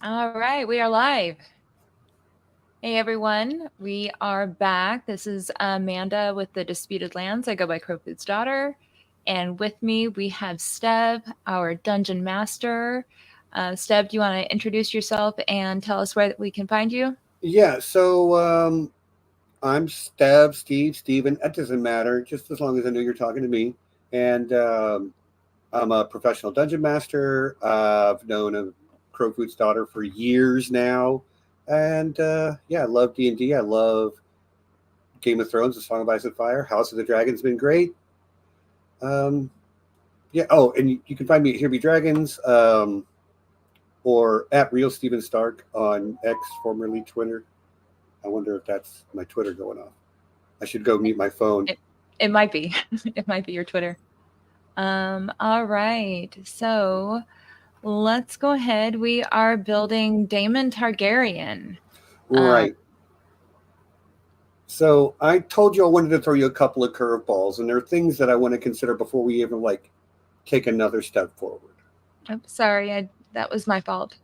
All right, we are live. Hey everyone, we are back. This is Amanda with the Disputed Lands. I go by Crowfood's daughter. And with me, we have Steb, our dungeon master. Steb, do you want to introduce yourself and tell us where we can find you? Yeah, so I'm Steven. That doesn't matter, just as long as I know you're talking to me. And I'm a professional dungeon master. I've known a Crowfoot's daughter for years now, and yeah, I love D&D. I love Game of Thrones, The Song of Ice and Fire. House of the Dragon's been great. Um, yeah. Oh, and you can find me at Here Be Dragons, or at Real Steven Stark on X, formerly Twitter. I wonder if that's my Twitter going off. I should go mute my phone. It, it might be. It might be your Twitter. All right. So let's go ahead. We are building Daemon Targaryen. Um, Right. So I told you I wanted to throw you a couple of curveballs, and there are things that I want to consider before we even take another step forward. I'm sorry, that was my fault.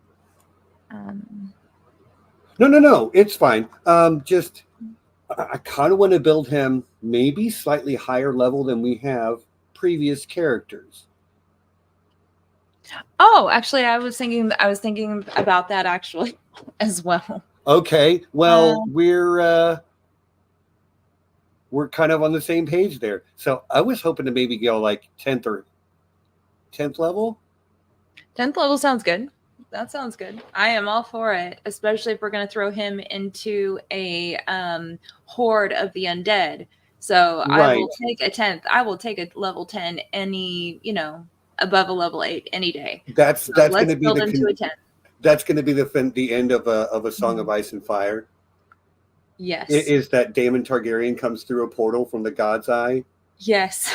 Um, No, it's fine. Just I kind of want to build him maybe slightly higher level than we have previous characters. Oh, actually, I was thinking about that actually as well. Okay, well Um, we're kind of on the same page there. So I was hoping to maybe go like 10th level. 10th level sounds good. That sounds good. I am all for it, especially if we're going to throw him into a horde of the undead. So I will Right. take a 10th. I will take a level 10 above a level 8 any day. That's So that's going let's to be build him to a 10th. that's going to be the end of a Song of Mhm. Ice and Fire. It Yes. is that Daemon Targaryen comes through a portal from the God's Eye Yes.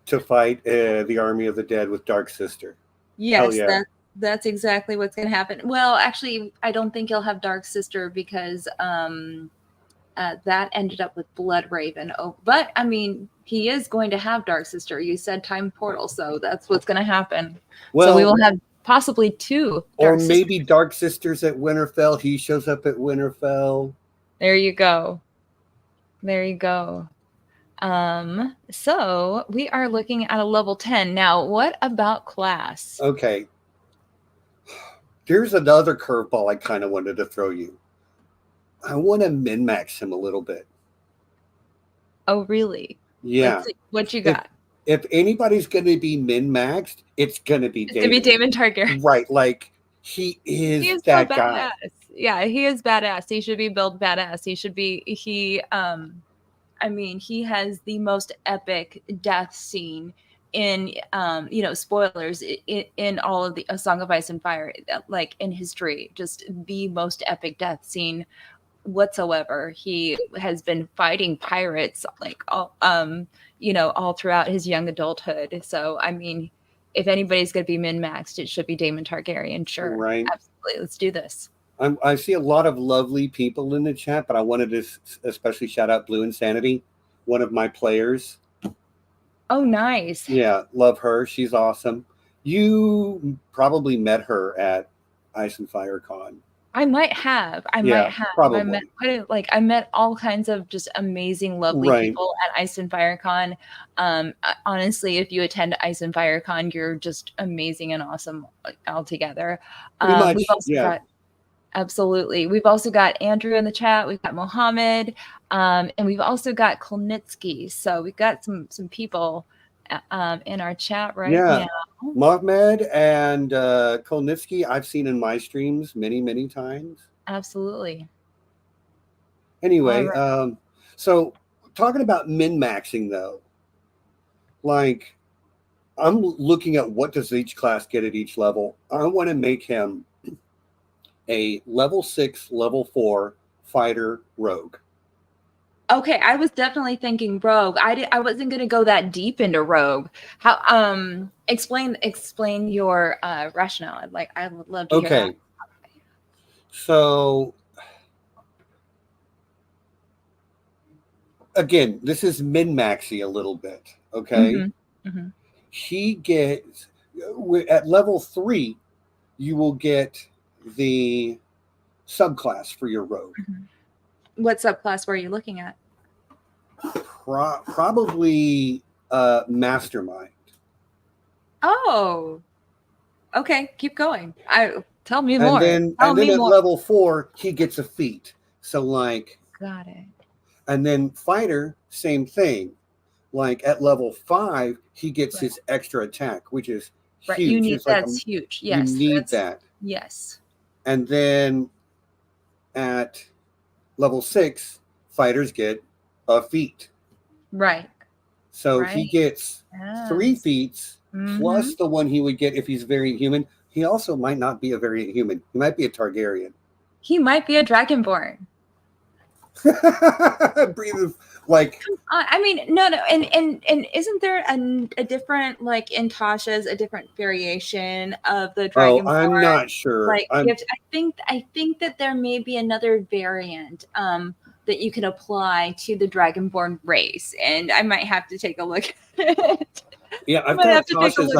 to fight the army of the dead with Dark Sister. Hell Yes, yeah! that's exactly what's going to happen. Well, actually, I don't think he'll have Dark Sister because that ended up with Blood Raven. Oh, but I mean, he is going to have Dark Sister. You said Time Portal, so that's what's going to happen. So we Well, will have possibly two or Dark Sisters. maybe Dark Sisters at Winterfell. He shows up at Winterfell. There you go. There you go. So we are looking at a level 10. Now, what about class? Okay, here's another curveball I kind of wanted to throw you. I want to min max him a little bit. Oh, really? Let's Yeah. see what you If got. if anybody's going to be min maxed, it's going to be It's gonna be Damon. Daemon Targaryen. Right. Like he He is is so that guy. badass. Yeah, he is badass. He should be built badass. I mean, he has the most epic death scene in spoilers in all of the A Song of Ice and Fire, like in history, just the most epic death scene whatsoever. He has been fighting pirates like all throughout his young adulthood. So I mean, if anybody's going to be min maxed, it should be Daemon Targaryen. Sure, Right. absolutely. Let's do this. I see a lot of lovely people in the chat, but I wanted to especially shout out Blue Insanity, one of my players. Oh, nice. Yeah, love her. She's awesome. You probably met her at Ice and Fire Con. I might have. I might Yeah, have. probably. I met all kinds of just amazing, lovely Right. people at Ice and Fire Con. Honestly, if you attend Ice and Fire Con, you're just amazing and awesome altogether. Pretty We've much. also Yeah. got Absolutely. We've also got Andrew in the chat. We've got Mohammed, and we've also got Kolnitsky. So we've got some people in our chat right Yeah. now. Mohamed and Kolnitsky, I've seen in my streams many, many times. Absolutely. All Anyway, right. so talking about min maxing though, like I'm looking at what does each class get at each level. I want to make him a level 6, level 4 fighter rogue. Okay, I was definitely thinking rogue. I wasn't going to go that deep into rogue. How explain your rationale. I would love to hear that. Okay, so again, this is min maxy a little bit. Okay, Mhm. Mhm. he gets at level 3. you will get the subclass for your rogue. What subclass were you looking at? Probably mastermind. Oh, okay. Keep going. Tell me And more. then Tell me at more. level 4, he gets a feat. So like, Got it. and then fighter, same thing. Like at level 5, he gets Right. his extra attack, which is Right. huge. You need It's like that's huge. you Yes. need that. Yes. And then at level 6, fighters get a feat. Right. So Right. he gets 3 Yes. feats Mhm. plus the one he would get if he's variant human. He also might not be a variant human. He might be a Targaryen. He might be a dragonborn. Breathe like I mean, no, and isn't there a different, like in Tasha's, a different variation of the dragonborn? oh, I'm not sure. Like gift. I think that there may be another variant that you can apply to the dragonborn race, and I might have to take a look at it. Yeah, I've got Tasha's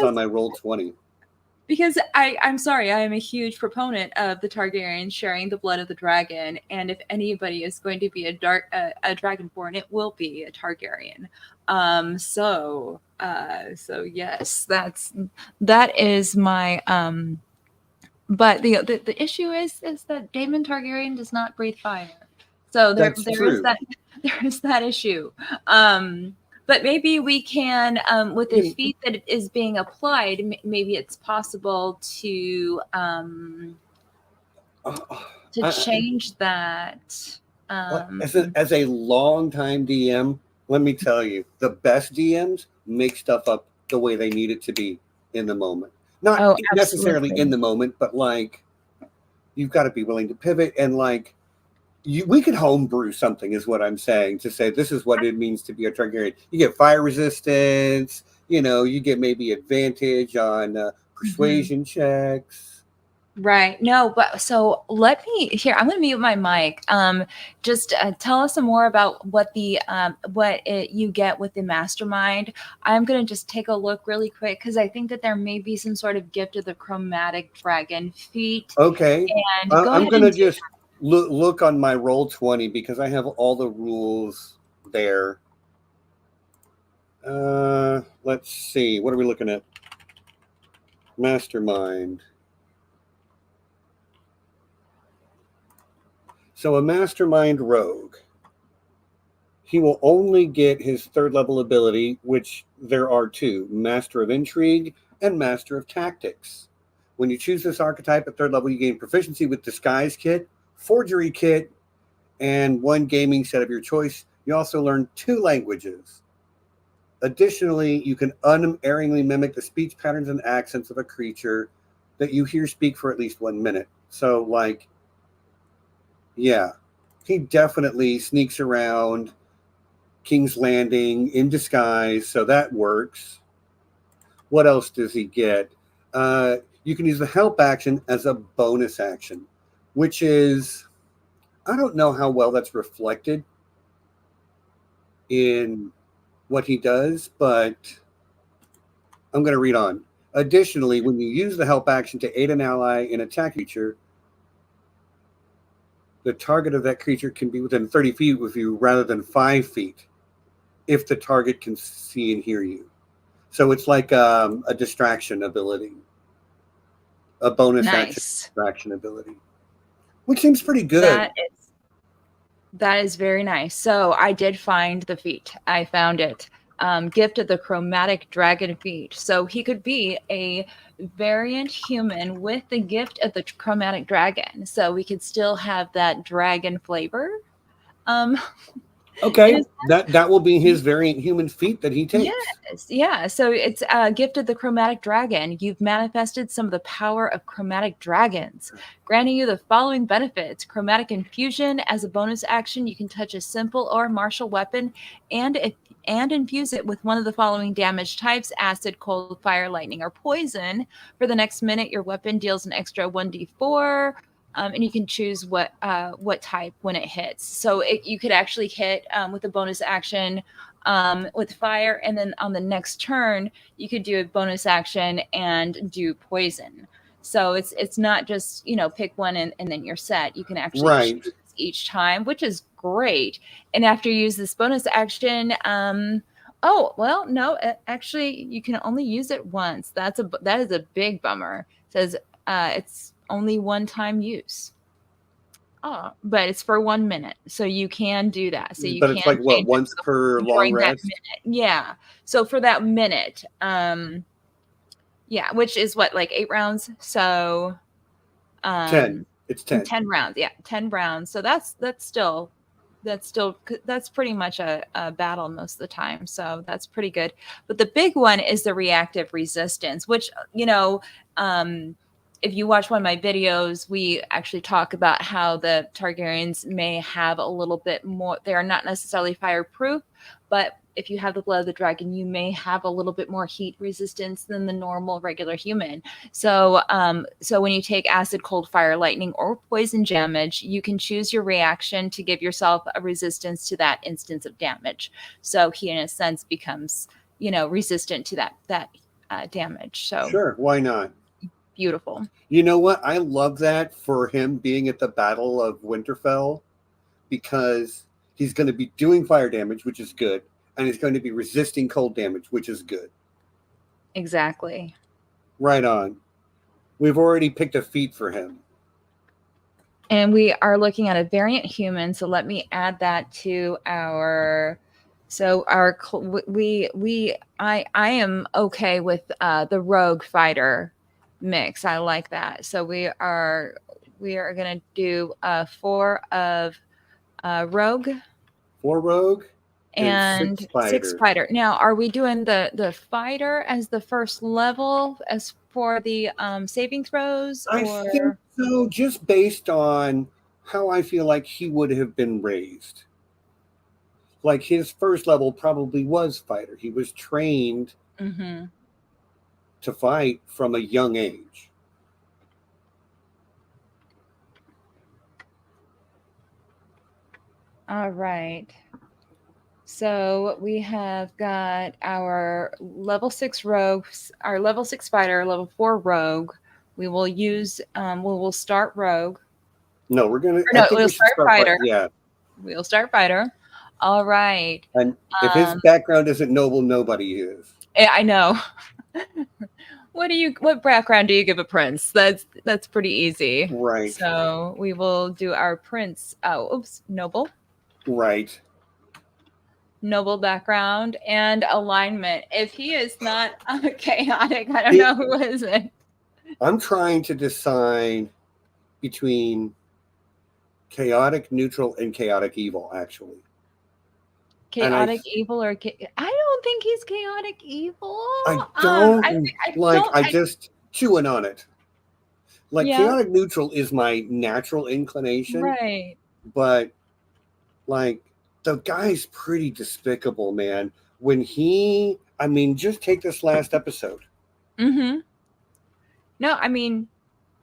on my roll 20. Because I'm sorry, I am a huge proponent of the Targaryens sharing the blood of the dragon, and if anybody is going to be a dragonborn, it will be a Targaryen. So yes, that is my But the issue is that Daemon Targaryen does not breathe fire, so there is that issue. But maybe we can, with the feat that is being applied, maybe it's possible to change that. As a long-time DM, let me tell you, the best DMs make stuff up the way they need it to be in the moment. Not necessarily in the moment, but like you've got to be willing to pivot and like. We could homebrew something, is what I'm saying, to say this is what it means to be a Targaryen. You get fire resistance, you get maybe advantage on persuasion checks. Right. No, but so let me here. I'm going to mute my mic. Just tell us some more about what you get with the mastermind. I'm going to just take a look really quick because I think that there may be some sort of gift of the chromatic dragon feat. Okay. And I'm going to just look on my roll 20 because I have all the rules there. Let's see. What are we looking at? Mastermind. So a mastermind rogue, he will only get his 3rd level ability, which there are 2, Master of Intrigue and Master of Tactics. When you choose this archetype at 3rd level, you gain proficiency with Disguise Kit, Forgery Kit, and 1 gaming set of your choice. You also learn 2 languages. Additionally, you can unerringly mimic the speech patterns and accents of a creature that you hear speak for at least 1 minute. So, like, yeah, he definitely sneaks around King's Landing in disguise, so that works. What else does he get? You can use the help action as a bonus action, which is, I don't know how well that's reflected in what he does, but I'm going to read on. Additionally, when you use the help action to aid an ally in attack creature, the target of that creature can be within 30 feet with you rather than 5 feet if the target can see and hear you. So it's like a distraction ability, a bonus action distraction ability, which seems pretty good. That is very nice. So I did find the feat. I found it. Gift of the chromatic dragon feat. So he could be a variant human with the gift of the chromatic dragon. So we could still have that dragon flavor. Okay, that will be his variant human feat that he takes. Yes, yeah. So it's gift of the chromatic dragon. You've manifested some of the power of chromatic dragons, granting you the following benefits: chromatic infusion. As a bonus action, you can touch a simple or martial weapon and infuse it with one of the following damage types: acid, cold, fire, lightning, or poison. For the next minute, your weapon deals an extra 1d4. And you can choose what type when it hits. So you could actually hit with a bonus action with fire, and then on the next turn you could do a bonus action and do poison. So it's not just, pick one and then you're set. You can actually Right. choose each time, which is great. And after you use this bonus action, oh well, no, actually you can only use it once. That is a big bummer. It says it's only one-time use. Oh, but it's for 1 minute, so you can do that. So you But can it's like what, change it once per long during that rest? minute. Yeah. So for that minute, yeah, which is what, like 8 rounds. So 10. It's 10. 10 rounds. Yeah, 10 rounds. So that's pretty much a battle most of the time. So that's pretty good. But the big one is the reactive resistance, which, if you watch one of my videos, we actually talk about how the Targaryens may have a little bit more. They are not necessarily fireproof, but if you have the blood of the dragon, you may have a little bit more heat resistance than the normal regular human. So, so when you take acid, cold, fire, lightning, or poison damage, you can choose your reaction to give yourself a resistance to that instance of damage. So he, in a sense, becomes, resistant to that damage. So Sure, why not? beautiful. You know what? I love that for him being at the Battle of Winterfell, because he's going to be doing fire damage, which is good, and he's going to be resisting cold damage, which is good. Exactly. Right on. We've already picked a feat for him. And we are looking at a variant human. So let me add that to our. So I am okay with the rogue fighter mix. I like that. So we are going to do 4 of rogue. 4 rogue And 6 fighter. Now, are we doing the fighter as the first level as for the saving throws? I think so, just based on how I feel like he would have been raised. Like his first level probably was fighter. He was trained to fight from a young age. All right. So we have got our level 6 rogues, our level 6 fighter, level 4 rogue. We will use, we'll start rogue. No, we're going to, no, we'll start fighter. Yeah. We'll start fighter. All right. And if his background isn't noble, nobody is. Yeah, I know. What background do you give a prince? That's pretty easy. Right. So we will do our prince. Oh, oops, noble. Right. Noble background and alignment. If he is not chaotic, I don't know who is it. I'm trying to decide between chaotic neutral and chaotic evil, actually. Chaotic evil or I don't think he's chaotic evil. I just chewing on it. Like, chaotic neutral is my natural inclination. Right. But like, the guy's pretty despicable, man. When just take this last episode. Mm-hmm. No, I mean,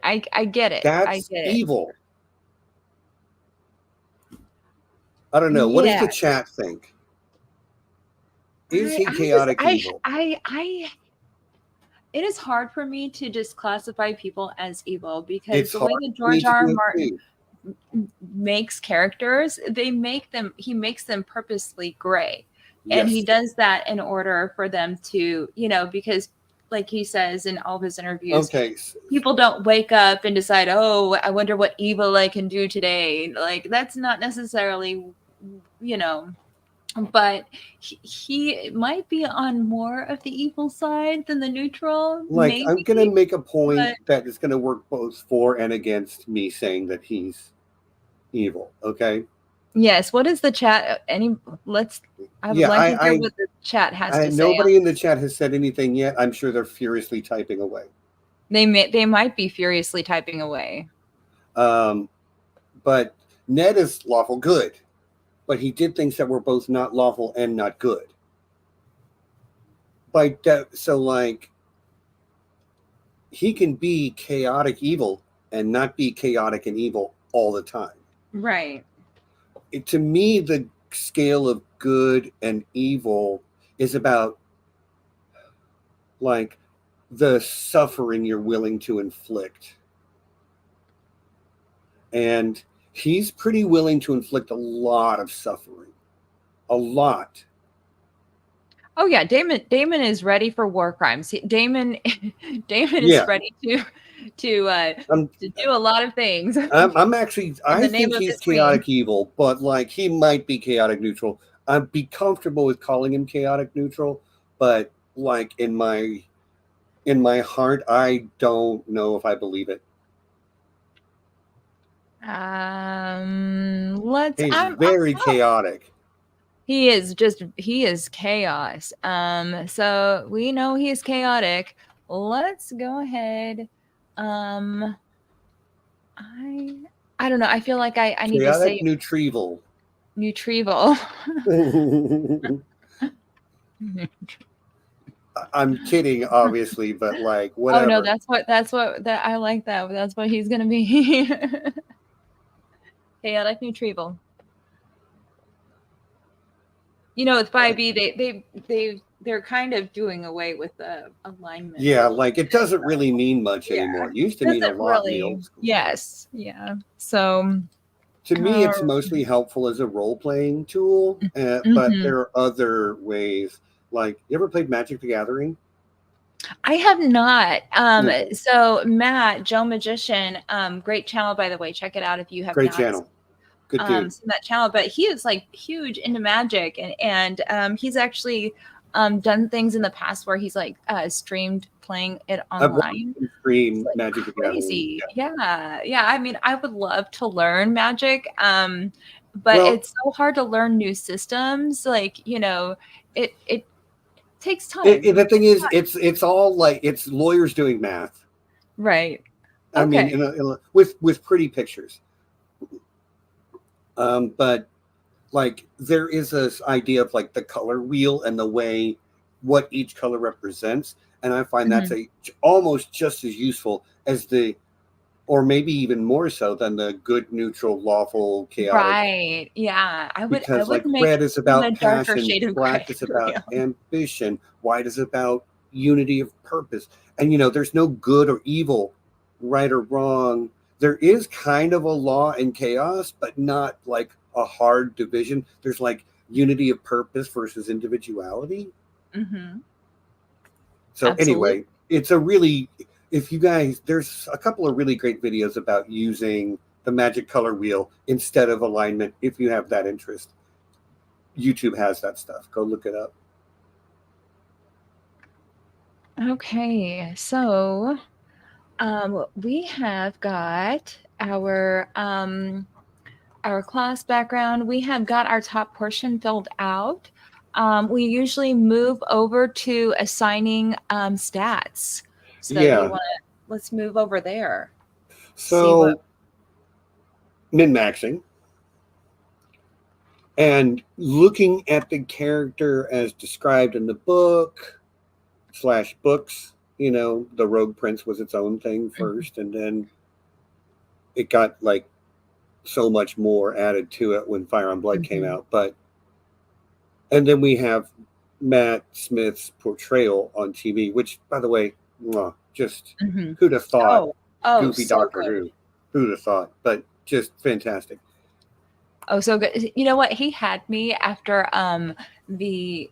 I get it. That's I get evil. I don't know. What does the chat think? Is he chaotic evil? It is hard for me to just classify people as evil because the way that George R. R. Martin makes characters, he makes them purposely gray. Yes. And he does that in order for them to, because like he says in all of his interviews, people don't wake up and decide, oh, I wonder what evil I can do today. Like, that's not necessarily, but he might be on more of the evil side than the neutral. Like, maybe, I'm going to make a point that is going to work both for and against me saying that he's evil. Okay. Yes. What is the chat? I would like to hear what the chat has to say. Nobody in the chat has said anything yet. I'm sure they're furiously typing away. They might be furiously typing away. But Ned is lawful good. But he did things that were both not lawful and not good. He can be chaotic evil and not be chaotic and evil all the time. Right. To me, the scale of good and evil is about like the suffering you're willing to inflict. And he's pretty willing to inflict a lot of suffering. A lot. Oh yeah, Damon is ready for war crimes. Damon is Yeah. ready to do a lot of things. I'm actually, I think he's chaotic queen. evil, but like he might be chaotic neutral. I'd be comfortable with calling him chaotic neutral, but like in my heart, I don't know if I believe it. He's very chaotic. He is chaos. So we know he's chaotic. Let's go ahead. I don't know. I feel like I need to say Neutrival. I'm kidding, obviously, but like whatever. Oh no, that's what I like that. That's what he's gonna be. Chaotic Neutrival. You know, with 5e, they're kind of doing away with the alignment. Yeah, like it doesn't really mean much anymore. It used to mean a lot in the old school. Yes, yeah. So to me, it's mostly helpful as a role-playing tool, but there are other ways. Like, you ever played Magic the Gathering? I have not. So Matt, Joe Magician, great channel, by the way. Check it out if you have great not. Channel. Good dude. Seen that channel, but he is like huge into Magic, and he's actually done things in the past where he's like streamed playing it online. Stream like Magic the Gathering. Yeah. I mean, I would love to learn Magic, but it's so hard to learn new systems. Like, you know, it takes time. The thing is, it's all like it's lawyers doing math, right? I mean, with pretty pictures. But like there is this idea of like the color wheel and the way what each color represents, and I find that's almost just as useful as or maybe even more so than the good, neutral, lawful, chaotic. Right. Yeah. Because like red is about passion, black is about ambition, white is about unity of purpose. And, you know, there's no good or evil, right or wrong. There is kind of a law and chaos, but not like a hard division. There's like unity of purpose versus individuality. Mm-hmm. So anyway, it's a really... If you guys, there's a couple of really great videos about using the magic color wheel instead of alignment. If you have that interest, YouTube has that stuff. Go look it up. Okay, so we have got our class background. We have got our top portion filled out. We usually move over to assigning stats. So let's move over there. So min-maxing and looking at the character as described in the book/books. You know, the Rogue Prince was its own thing first, and then it got like so much more added to it when Fire on Blood came out. And then we have Matt Smith's portrayal on TV, which, by the way, just who'd have thought? Goofy so Doctor Who. Who'd have thought? But just fantastic. Oh, so good. You know what? He had me after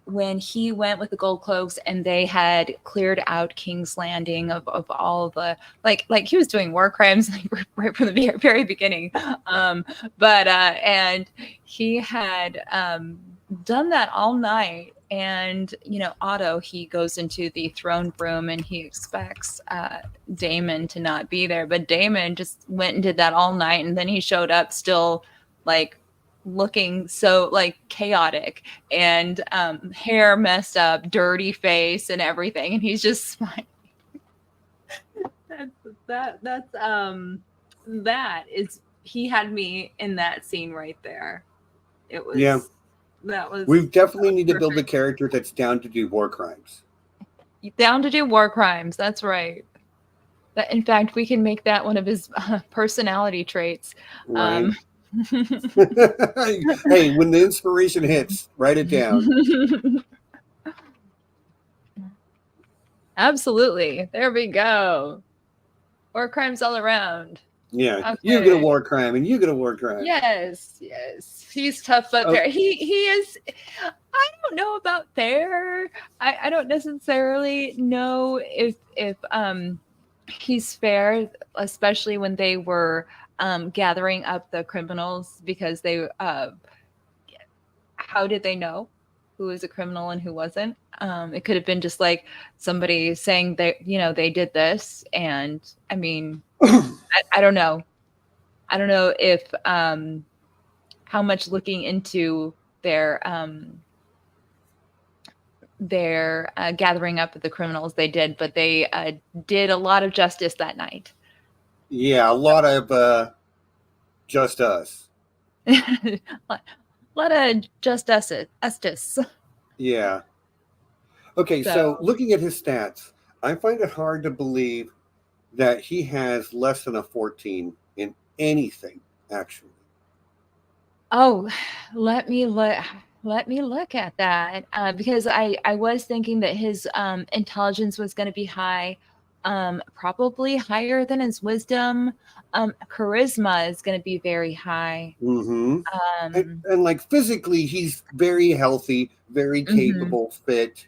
when he went with the Gold Cloaks and they had cleared out King's Landing of all the like he was doing war crimes like, right from the very beginning. And he had done that all night. And, you know, Otto, he goes into the throne room and he expects Daemon to not be there. But Daemon just went and did that all night. And then he showed up still like looking so like chaotic and hair messed up, dirty face and everything. And he's just smiling. He had me in that scene right there. It was. Yeah. We definitely need to build a character that's down to do war crimes. Down to do war crimes. That's right. In fact, we can make that one of his personality traits. Right. Hey, when the inspiration hits, write it down. Absolutely. There we go. War crimes all around. Yeah, you get a Okay. war crime, and you get a war crime. Yes, yes. He's tough but Oh, fair. He is. I don't know about fair. I don't necessarily know if he's fair, especially when they were gathering up the criminals because they how did they know who was a criminal and who wasn't? It could have been just like somebody saying that they did this, and I mean, I don't know. I don't know if how much looking into their gathering up of the criminals they did, but they did a lot of justice that night. yeah, a lot of just us. A lot of justice. Yeah. Okay, so So, looking at his stats, I find it hard to believe that he has less than a 14 in anything, actually. oh, let me look. Let me look at that because I was thinking that his intelligence was going to be high, probably higher than his wisdom. Charisma is going to be very high. Mm-hmm. Um, And like physically, he's very healthy, very mhm. capable, fit.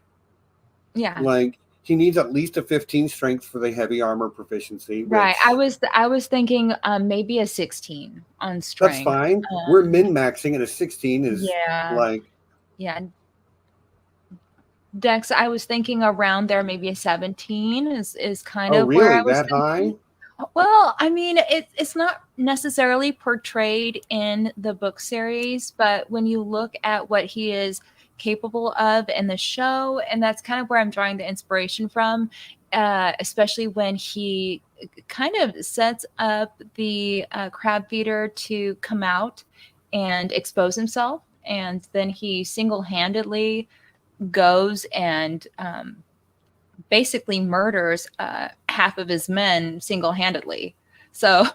Yeah. Like he needs at least a 15 strength for the heavy armor proficiency, Right. I which was I was thinking maybe a 16 on that's strength. fine. We're min maxing, and a 16 is Yeah. like, Yeah. Dex, I was thinking around there, maybe a 17 is kind oh, of where I really? was That thinking. high? Well, I mean, it's not necessarily portrayed in the book series, but when you look at what he is capable of in the show, and that's kind of where I'm drawing the inspiration from, especially when he kind of sets up the crab feeder to come out and expose himself, and then he single-handedly goes and basically murders half of his men single-handedly. So,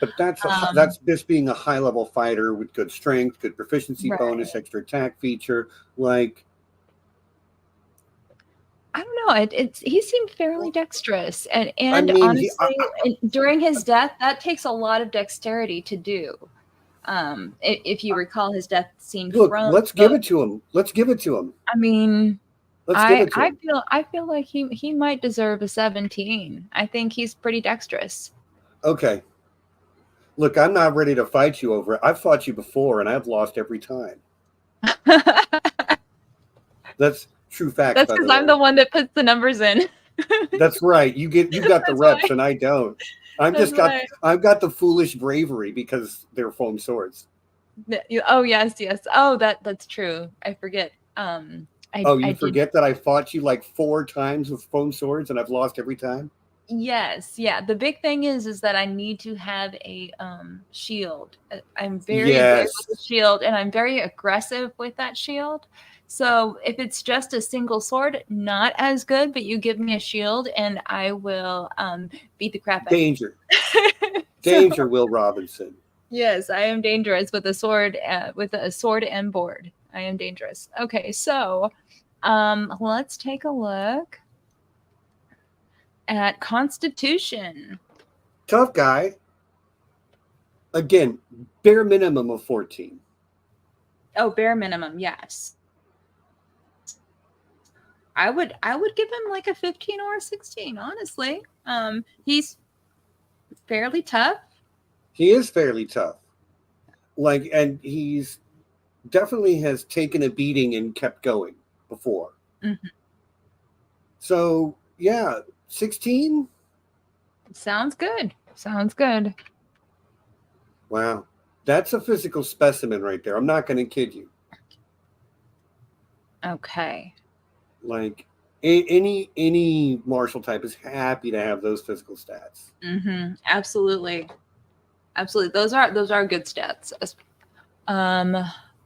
But um, that's just being a high level fighter with good strength, good proficiency bonus, right. extra attack feature. Like, I don't know. He seemed fairly dexterous, and I and mean, honestly, during his death, that takes a lot of dexterity to do. If you recall his death scene look, from let's give the, it to him. Let's give it to him. I mean, Let's give I it to I him. feel I feel like he might deserve a 17. I think he's pretty dexterous. Okay. Look, I'm not ready to fight you over it. I've fought you before, and I've lost every time. That's true facts, That's by the because I'm way. the one that puts the numbers in. That's right. You got the That's why. reps, and I don't. That's why. I've got the foolish bravery because they're foam swords. Oh yes, yes. Oh, that's true. I forget. Oh, I you did. forget that I fought you like 4 times with foam swords, and I've lost every time. Yes, yeah. The big thing is that I need to have a shield. I'm very good with the Yes, shield, and I'm very aggressive with that shield. So if it's just a single sword, not as good. But you give me a shield, and I will beat the crap out of danger, you. So danger, Will Robinson. yes, I am dangerous with a sword and board. I am dangerous. Okay, so let's take a look at Constitution. Tough guy. Again, bare minimum of 14. Oh, bare minimum, yes. I would give him like a 15 or a 16, honestly. He's fairly tough. He is fairly tough. Like, and he's definitely has taken a beating and kept going before. Mhm. So, yeah, 16? Sounds good. Sounds good. Wow. That's a physical specimen right there. I'm not going to kid you. Okay. Like, any martial type is happy to have those physical stats. Absolutely. Absolutely. Those are good stats. Um,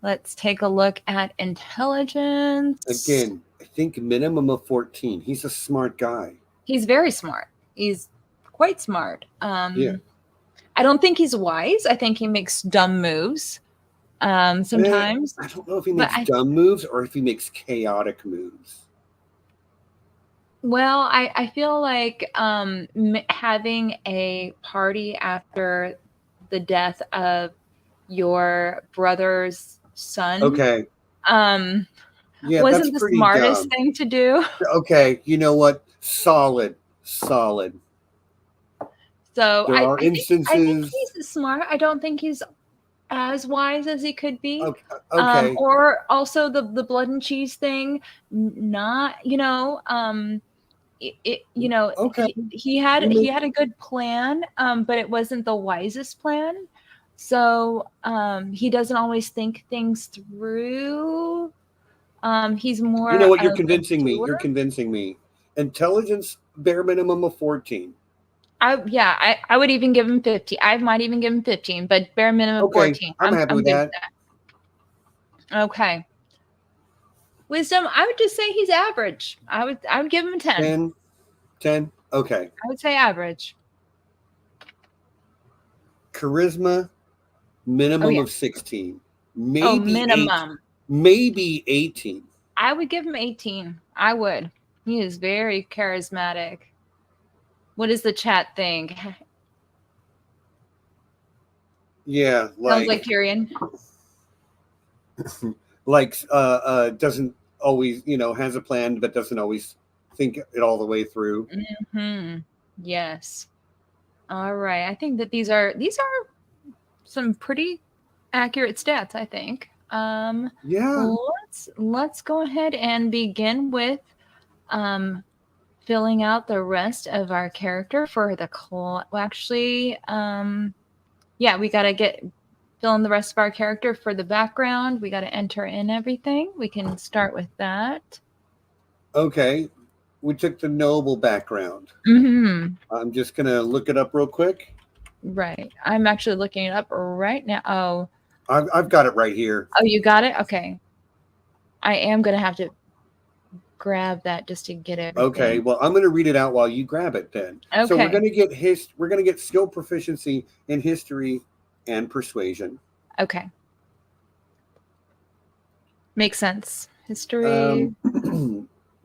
let's take a look at intelligence. Again, I think minimum of 14. He's a smart guy. He's very smart. He's quite smart. Yeah. I don't think he's wise. I think he makes dumb moves sometimes. I don't know if he But makes dumb moves or if he makes chaotic moves. Well, I feel like having a party after the death of your brother's son Okay. um, Yeah, that's wasn't the pretty smartest dumb. thing to do. Okay, you know what? Solid. Solid. So There are I think instances. he's smart. I don't think he's as wise as he could be. Okay. Okay. Or also the blood and cheese thing, not Okay. he You he make, had a good plan, but it wasn't the wisest plan. So he doesn't always think things through. He's you know more what? You're of a convincing me. You're doer. convincing me. Intelligence bare minimum of 14. I would even give him 50. I might even give him 15, but bare minimum Okay, 14. I'm happy I'm with good with that. that. Okay. Wisdom, I would just say he's average. I would give him a 10. 10. 10. Okay. I would say average. Charisma Oh minimum yeah. of 16. Oh, Maybe 8. minimum. Maybe 18. I would give him 18. I would. He is very charismatic. What does the chat think? Yeah, Sounds like Tyrion. doesn't always, has a plan but doesn't always think it all the way through. Yes. All right. I think that these are some pretty accurate stats, I think. Yeah. Let's go ahead and begin with filling out the rest of our character for the yeah, we got to fill in the rest of our character for the background. We got to enter in everything. We can start with that. Okay. We took the noble background. Mm-hmm. I'm just going to look it up real quick. Right. I'm actually looking it up right now. Oh. I've got it right here. Oh, you got it? Okay. I am going to have to grab that just to get everything. Okay. Well, I'm going to read it out while you grab it then. Okay. So we're going to get skill proficiency in history and persuasion. Okay. Makes sense. History.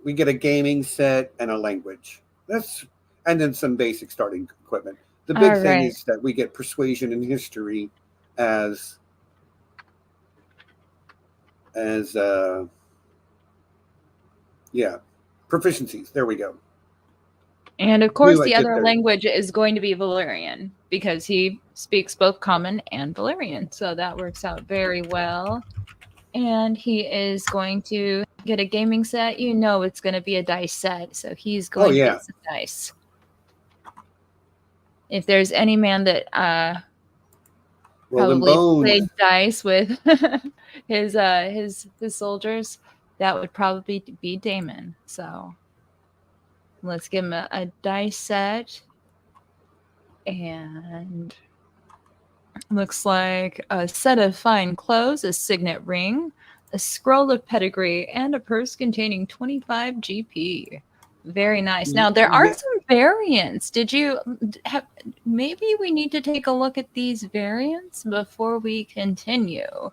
We get a gaming set and a language. And then some basic starting equipment. The big thing is that we get persuasion and history as proficiencies. There we go. And of course, the other language is going to be Valyrian because he speaks both Common and Valyrian. So that works out very well. And he is going to get a gaming set. You know it's going to be a dice set. So he's going to get some dice. If there's any man that probably played dice with his soldiers, that would probably be Daemon. So let's give him a dice set. And looks like a set of fine clothes, a signet ring, a scroll of pedigree, and a purse containing 25 GP. Very nice. Now, there are some variants. Maybe we need to take a look at these variants before we continue.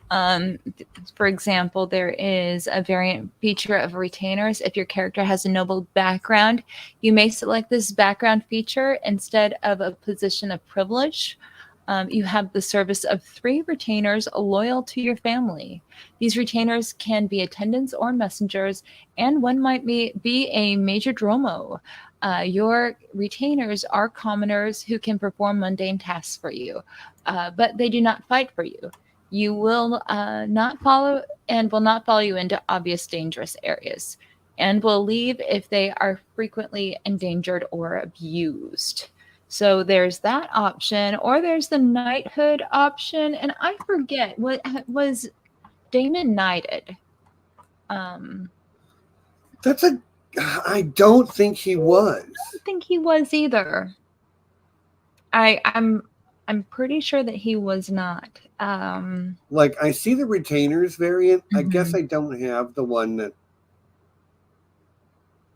For example, there is a variant feature of retainers. If your character has a noble background, you may select this background feature instead of a position of privilege. You have the service of 3 retainers loyal to your family. These retainers can be attendants or messengers, and one might be a major dromo. Your retainers are commoners who can perform mundane tasks for you, but they do not fight for you. You will not follow you into obvious dangerous areas, and will leave if they are frequently endangered or abused. So there's that option, or there's the knighthood option, and I forget what was Daemon knighted. I don't think he was. I don't think he was either. I'm pretty sure that he was not. I see the retainers variant. I guess I don't have the one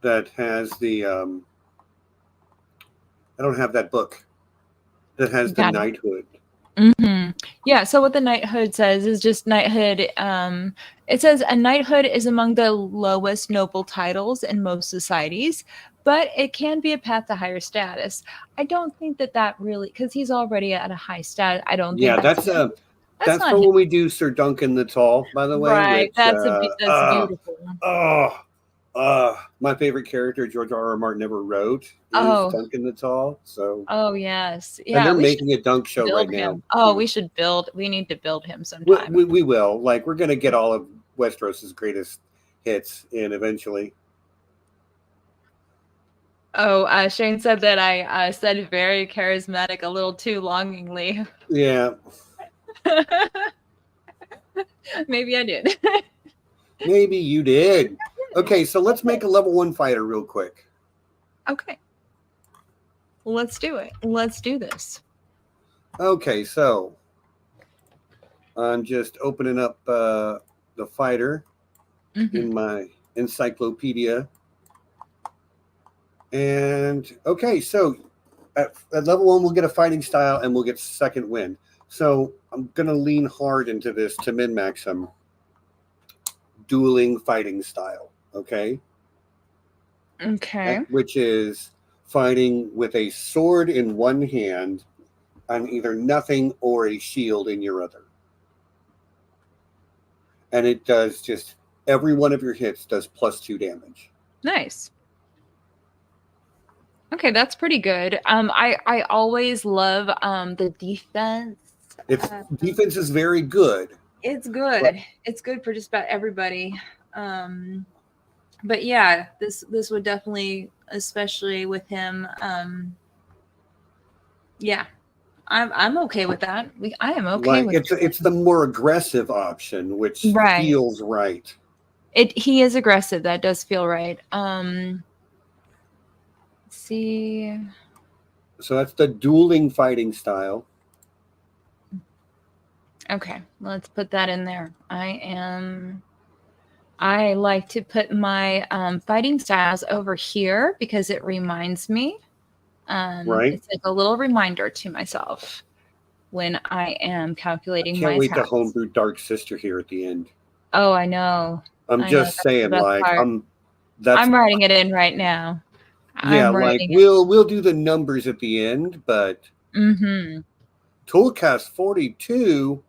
that has the I don't have that book that has the Got it. knighthood. Yeah, so what the knighthood says is just knighthood. It says a knighthood is among the lowest noble titles in most societies, but it can be a path to higher status. I don't think that really, because he's already at a high stat. I don't think Yeah, that's that's that's not for him. when we do Sir Duncan the Tall, by the way, Right. which That's beautiful. my favorite character George R. R. Martin ever wrote is Oh, Duncan the Tall. So, oh yes, and yeah. they're We should making a Dunk show right build now him. Oh, too. We need to build him We, sometime. we, we will. Like, we're gonna get all of Westeros's greatest hits in eventually. Oh, Shane said that I said very charismatic a little too longingly. Yeah, Maybe I did. maybe you did. Okay, so let's make a level 1 fighter real quick. Okay. Let's do it. Let's do this. Okay, so I'm just opening up the fighter in my encyclopedia. And okay, so at level 1, we'll get a fighting style and we'll get second wind. So I'm going to lean hard into this to min-max some dueling fighting style, okay? Okay. Which is fighting with a sword in one hand on either nothing or a shield in your other. And it does just, every one of your hits does +2 damage. Nice. Okay, that's pretty good. I always love the defense. Its defense is very good. It's good. It's good for just about everybody. But yeah, this would definitely, especially with him. Yeah, I'm okay with that. I am okay with it's the more aggressive option, which feels right. He is aggressive. That does feel right. Let's see. So that's the dueling fighting style. Okay, let's put that in there. I like to put my fighting styles over here because it reminds me. Right. It's like a little reminder to myself when I am calculating my Can't wait attacks. to homebrew Dark Sister here at the end. Oh, I know. I'm just saying, like, I'm writing it in right now. Yeah, like we'll do the numbers at the end, but Toolcast 42.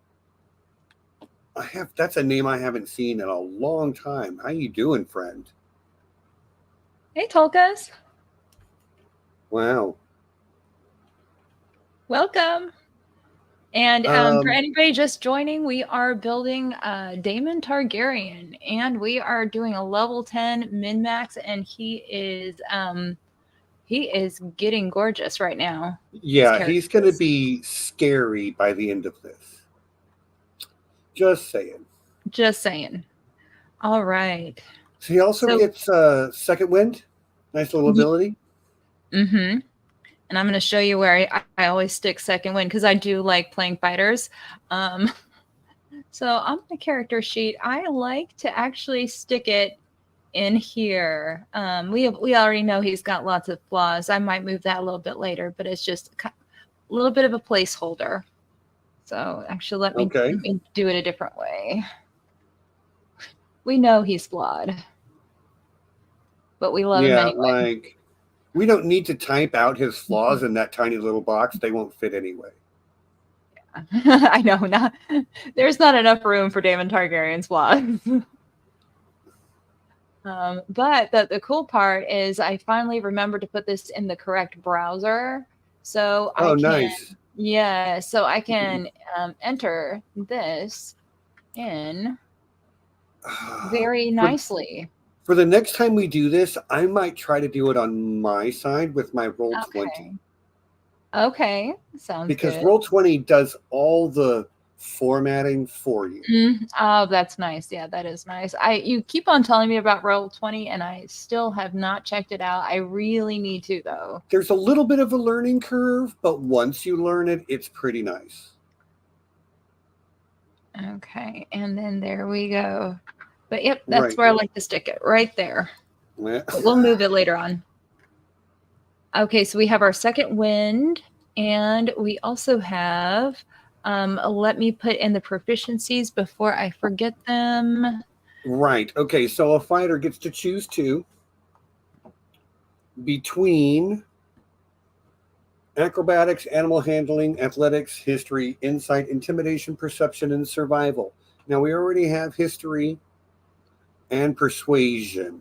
That's a name I haven't seen in a long time. How you doing, friend? Hey, Tolkas. Wow. Welcome. And for anybody just joining, we are building Daemon Targaryen, and we are doing a level 10 min-max, and he is getting gorgeous right now. Yeah, he's going to be scary by the end of this. Just saying. Just saying. All right. So he also gets second wind. Nice little ability. And I'm going to show you where I always stick second wind because I do like playing fighters. So on my character sheet, I like to actually stick it in here. We already know he's got lots of flaws. I might move that a little bit later, but it's just a little bit of a placeholder. So actually, let me do it a different way. We know he's flawed, but we love him anyway. Like we don't need to type out his flaws in that tiny little box. They won't fit anyway. Yeah. I know. There's not enough room for Daemon Targaryen's flaws. But the cool part is I finally remembered to put this in the correct browser. So nice. Yeah, so I can enter this in very nicely. For the next time we do this, I might try to do it on my side with my Roll20. Okay, sounds good. Because Roll20 does all the formatting for you. Oh, that's nice. Yeah, that is nice. You keep on telling me about Roll20 and I still have not checked it out. I really need to though. There's a little bit of a learning curve, but once you learn it, it's pretty nice. Okay, and then there we go. But yep, that's where I like to stick it, right there. But we'll move it later on. Okay, so we have our second wind. And we also have, let me put in the proficiencies before I forget them. Right. Okay. So a fighter gets to choose two between acrobatics, animal handling, athletics, history, insight, intimidation, perception, and survival. Now we already have history and persuasion.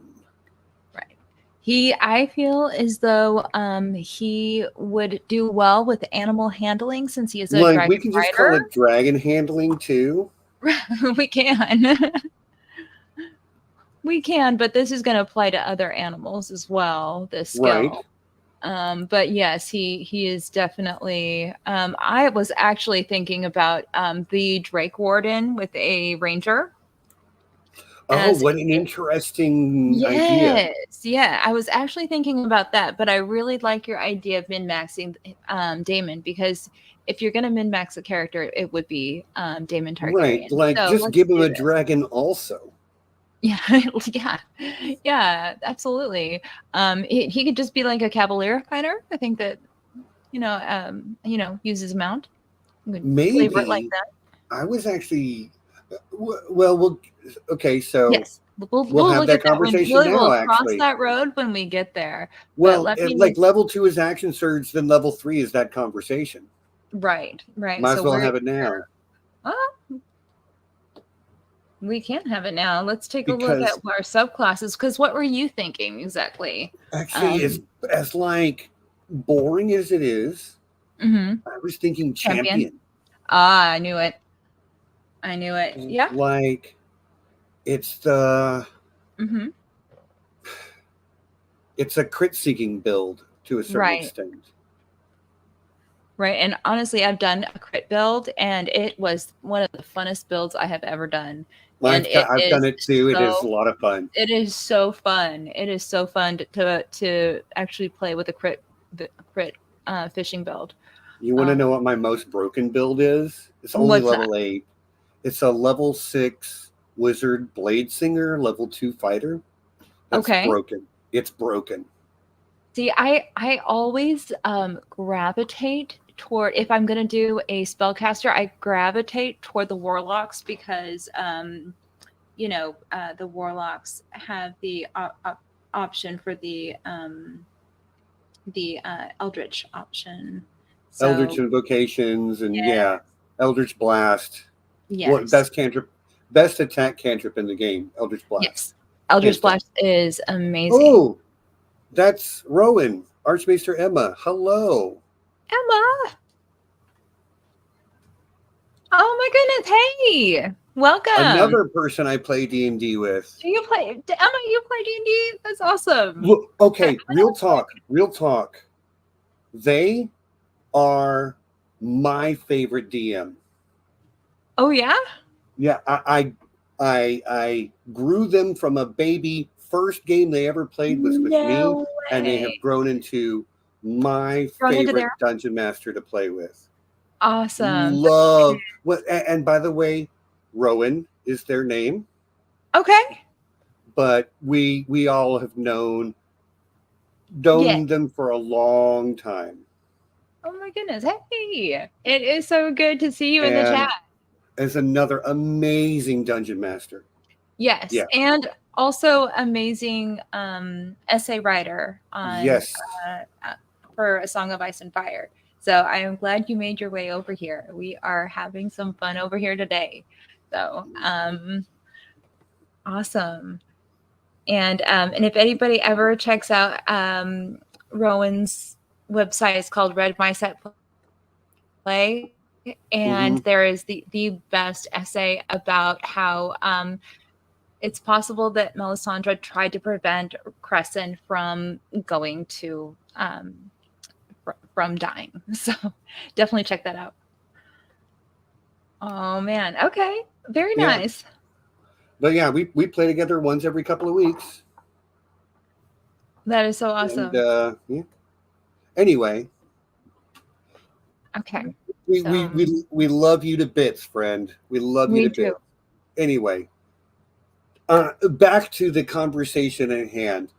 I feel as though he would do well with animal handling since he is a Like we dragon can just call rider. it dragon handling too. We can. We can, but this is going to apply to other animals as well, this Right. skill. But yes, he is definitely. I was actually thinking about the Drakewarden with a ranger. Oh, As what an interesting idea. yes, yeah, I was actually thinking about that, but I really like your idea of min-maxing Daemon, because if you're going to min-max a character, it would be Daemon Right. Targaryen. Like So just let's give him do a this. dragon also. Yeah, yeah, yeah, absolutely. He could just be like a cavalier fighter. I think that uses a mount. You could flavor it like Maybe. that. I was actually we'll okay, so Yes, we'll we'll have look at that that when conversation now we'll cross actually. that road when we get there. But Well, let me like level 2 is action surge, then level 3 is that conversation. right. Might as So well have it now we can have it now. Let's take a look at because our subclasses. Because what were you thinking exactly? actually as like boring as it is, Mhm. I was thinking Champion. champion. Ah, I knew it. Yeah. Like it's the Mm-hmm. it's a crit seeking build to a certain Right. extent. Right. And honestly, I've done a crit build, and it was one of the funnest builds I have ever done. And I've done it too. It is a so lot of fun. it is so fun. It is so fun to actually play with a crit fishing build. You want to know what my most broken build is? It's only What's that? level 8. It's a level 6 wizard blade singer, level 2 fighter. That's Okay. broken. It's broken. See, I always gravitate toward, if I'm gonna do a spellcaster, I gravitate toward the warlocks because the warlocks have the option for the eldritch option. Eldritch So invocations and yeah, Eldritch Blast. What yes, best attack cantrip in the game, Eldritch Blast. yes, Eldritch Hands down. Blast is amazing. Oh, that's Rowan, Archmaester Emma. Hello. Emma. Oh my goodness! Hey, welcome. Another person I play D&D with. Do you play Emma? You play D&D? That's awesome. Well, okay, real talk. They are my favorite DM. Oh yeah? Yeah, I grew them from a baby. First game they ever played was with me, and they have grown into my favorite dungeon master to play with. Awesome. Love what, and by the way, Rowan is their name. Okay. But we all have known them for a long time. Oh my goodness. Hey, it is so good to see you in the chat. As another amazing dungeon master. Yes. Yeah. And also amazing essay writer on for A Song of Ice and Fire. So I am glad you made your way over here. We are having some fun over here today. So awesome. And if anybody ever checks out Rowan's website, it's called Red My Set Play, and there is the best essay about how it's possible that Melisandre tried to prevent Crescent from going to from dying. So definitely check that out. Oh man, okay, very nice. But yeah, we play together once every couple of weeks. That is so awesome. And, anyway. Okay. We love you to bits, friend. We love you to bits. Anyway, back to the conversation at hand.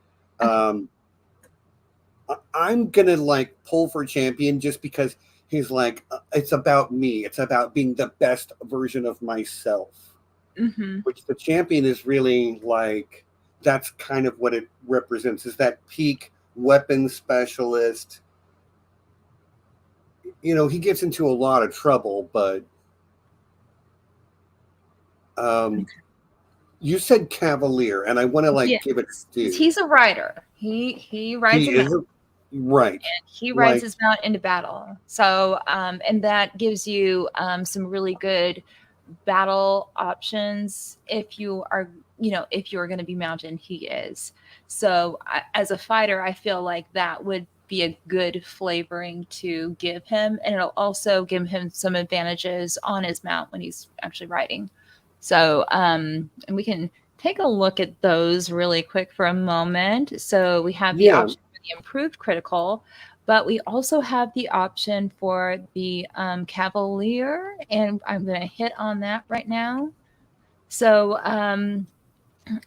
I'm gonna like pull for champion just because he's like it's about me. It's about being the best version of myself. Hmm. Which the champion is really like that's kind of what it represents is that peak weapon specialist. He gets into a lot of trouble, but um you said cavalier, and I want to like give it Yes, because due. he's a rider. He rides a He is mount. right. And he rides Like his mount into battle. So, and that gives you some really good battle options if you are, if you're going to be mounted. He is. So, as a fighter, I feel like that would be a good flavoring to give him, and it'll also give him some advantages on his mount when he's actually riding. So, and we can take a look at those really quick for a moment. So we have the yeah, option for the improved critical, but we also have the option for the Cavalier, and I'm going to hit on that right now. So,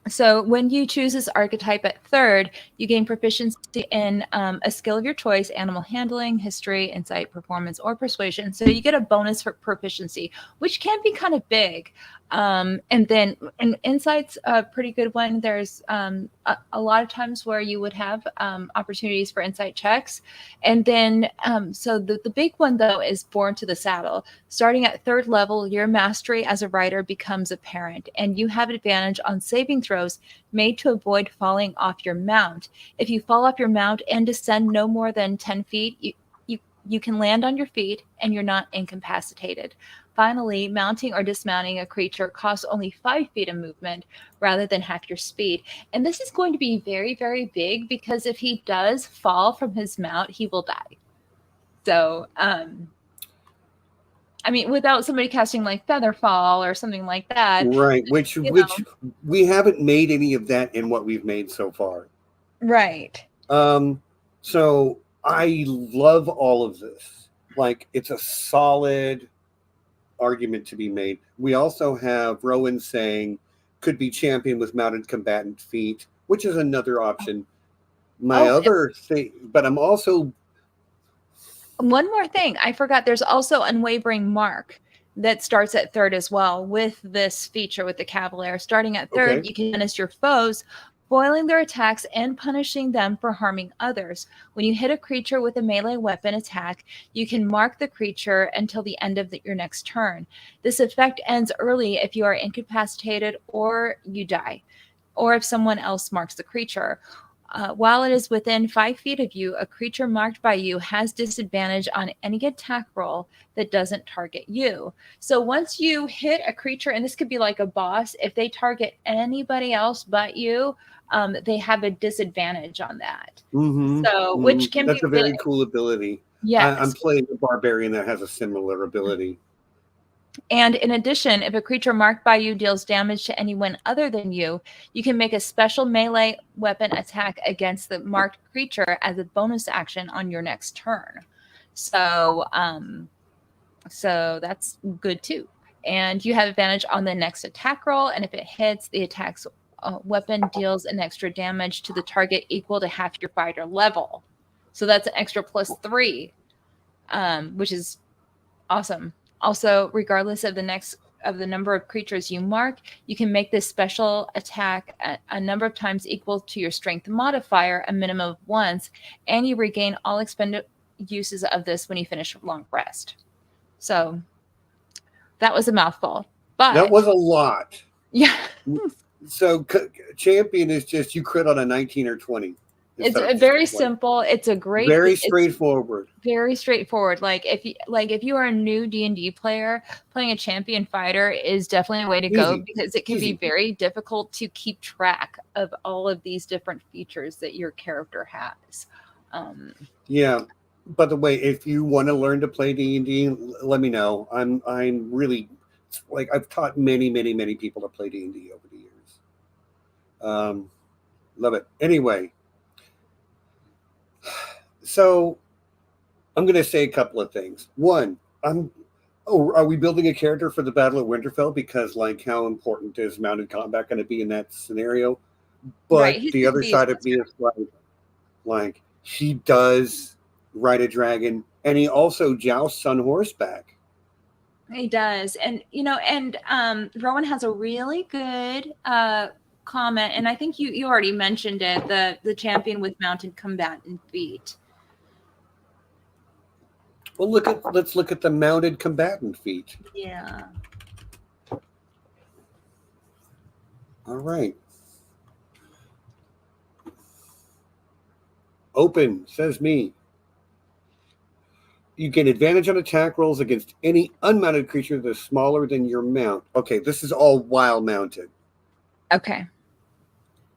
so when you choose this archetype at third, you gain proficiency in a skill of your choice: animal handling, history, insight, performance, or persuasion. So you get a bonus for proficiency, which can be kind of big. And then insight's a pretty good one. There's a lot of times where you would have opportunities for insight checks. And then, so the big one, though, is born to the saddle. Starting at third level, your mastery as a rider becomes apparent, and you have advantage on saving throws made to avoid falling off your mount. If you fall off your mount and descend no more than 10 feet, you can land on your feet and you're not incapacitated. Finally, mounting or dismounting a creature costs only 5 feet of movement rather than half your speed. And this is going to be very, very big because if he does fall from his mount, he will die. So, I mean, without somebody casting like Featherfall or something like that, right. Which you which know, we haven't made any of that in what we've made so far. right. Um, so I love all of this. Like it's a solid argument to be made. We also have Rowan saying could be champion with mounted combatant feat, which is another option. My Oh, other thing, but I'm also one more thing. I forgot there's also Unwavering Mark that starts at third as well with this feature with the Cavalier. Starting at third, okay. you can menace your foes, foiling their attacks and punishing them for harming others. When you hit a creature with a melee weapon attack, you can mark the creature until the end of your next turn. This effect ends early if you are incapacitated or you die, or if someone else marks the creature. While it is within 5 feet of you, a creature marked by you has disadvantage on any attack roll that doesn't target you. So once you hit a creature, and this could be like a boss, if they target anybody else but you, they have a disadvantage on that. So, which can be That's a really, very cool ability. I'm yes. playing a barbarian that has a similar ability. And in addition, if a creature marked by you deals damage to anyone other than you, you can make a special melee weapon attack against the marked creature as a bonus action on your next turn. So, so that's good too. And you have advantage on the next attack roll, and if it hits, the attack's weapon deals an extra damage to the target equal to half your fighter level. So that's an extra +3, which is awesome. Also, regardless of the number of creatures you mark, you can make this special attack a number of times equal to your strength modifier, a minimum of once, and you regain all expended uses of this when you finish a long rest. So that was a mouthful, That but was a lot. yeah, So champion is just you crit on a 19 or 20 it's instead of a just very 20. simple. It's a great. Very It's straightforward. very straightforward. If you are a new D&D player, playing a champion fighter is definitely a way to go Easy. because it can be Easy. very difficult to keep track of all of these different features that your character has. Yeah. By the way, if you want to learn to play D&D, let me know. I'm really like I've taught many people to play D&D over the years. Love it. Anyway, so I'm going to say a couple of things. One, are we building a character for the Battle of Winterfell? Because like, how important is mounted combat going to be in that scenario? Right, But he's the going to other be a side of me is like he does ride a dragon, and he also jousts on horseback. He does. And, and Rowan has a really good comment, and I think you already mentioned it, the champion with mounted combatant feat. Well, let's look at the mounted combatant feat. Yeah. All right. Open, says me. You get advantage on attack rolls against any unmounted creature that is smaller than your mount. Okay, this is all while mounted. Okay.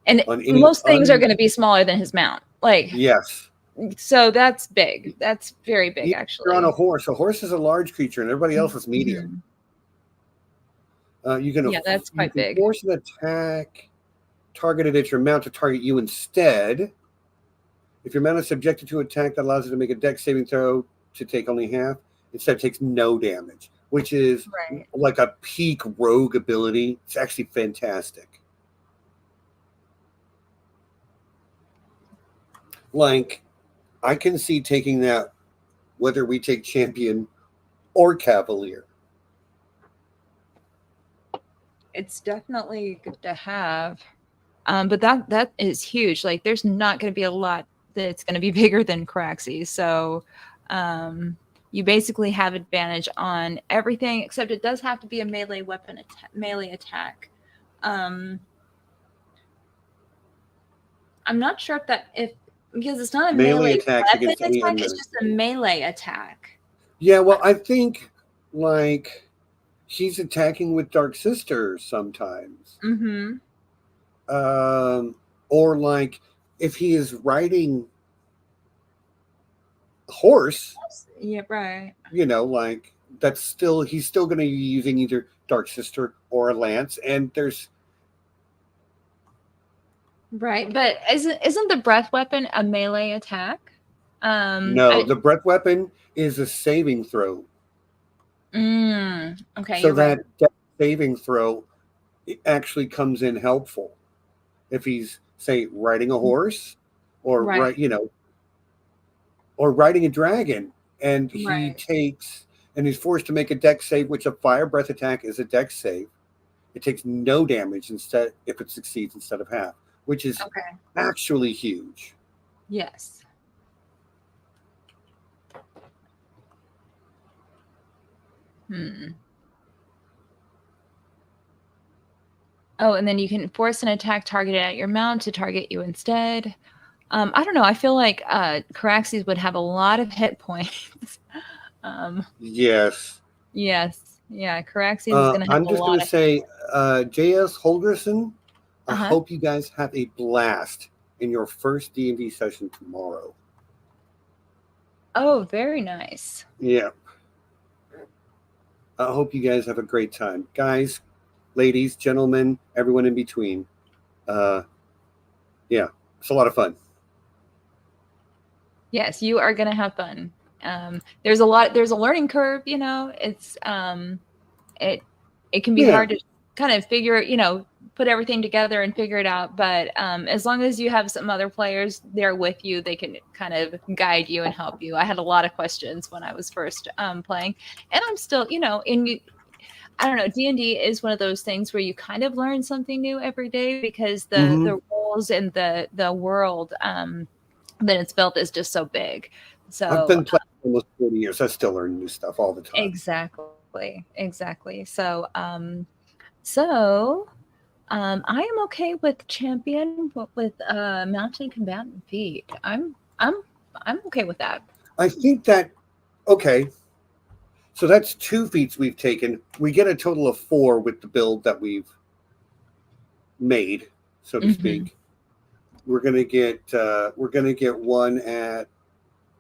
And most things are going to be smaller than his mount. Like, yes. So that's big. That's very big, actually. You're on a horse. A horse is a large creature, and everybody else is medium. That's quite big. Force an attack targeted at your mount to target you instead. If your mount is subjected to attack, that allows it to make a dex saving throw to take only half. Instead, it takes no damage, which is like a peak rogue ability. It's actually fantastic. Like, I can see taking that whether we take champion or cavalier. It's definitely good to have. But that is huge. Like, there's not going to be a lot that's going to be bigger than Caraxes. So you basically have advantage on everything, except it does have to be a melee weapon, melee attack. I'm not sure because it's not a melee attack against any attack, it's just a melee attack. Yeah, well, I think like she's attacking with Dark Sister sometimes. Mm-hmm. Or like if he is riding a horse. Yeah, right. Like he's still going to be using either Dark Sister or a lance, and there's. Right, but isn't the breath weapon a melee attack? No, the breath weapon is a saving throw. Okay. So that saving throw actually comes in helpful if he's, say, riding a horse or or riding a dragon, and he takes and he's forced to make a dex save, which a fire breath attack is a dex save. It takes no damage instead if it succeeds instead of half, which is actually huge. Yes. Oh, and then you can force an attack targeted at your mount to target you instead. I don't know. I feel like Caraxes would have a lot of hit points. Yes. Yes. Yeah, Caraxes is going to have I'm just going to say, J.S. Holderson, I hope you guys have a blast in your first D&D session tomorrow. Oh, very nice. Yeah. I hope you guys have a great time. Guys, ladies, gentlemen, everyone in between. Yeah, it's a lot of fun. Yes, you are going to have fun. There's a learning curve, it's it can be hard to kind of figure, put everything together and figure it out. But as long as you have some other players there with you, they can kind of guide you and help you. I had a lot of questions when I was first playing, and I'm still, I don't know, D&D is one of those things where you kind of learn something new every day because the rules and the world that it's built is just so big. So I've been playing almost 40 years. I still learn new stuff all the time. Exactly. So I am okay with champion, but with mounted combatant feat. I'm okay with that. I think that so that's 2 feats we've taken. We get a total of 4 with the build that we've made, so to speak. We're gonna get 1 at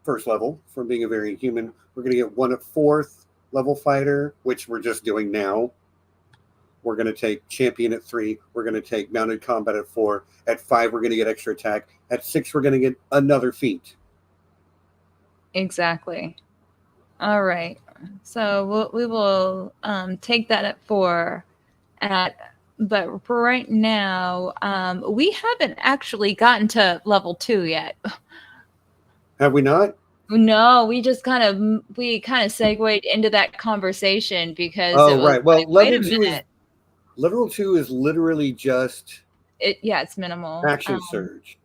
first level from being a very human. We're gonna get 1 at 4th level fighter, which we're just doing now. We're gonna take champion at 3. We're gonna take mounted combat at 4. At 5, we're gonna get extra attack. At 6, we're gonna get another feat. Exactly. All right. So we will take that at 4. But for right now, we haven't actually gotten to level 2 yet. Have we not? No, we kind of segued into that conversation because it Oh, was right. Well, like, wait a minute. level 2 is literally just It's minimal. action surge.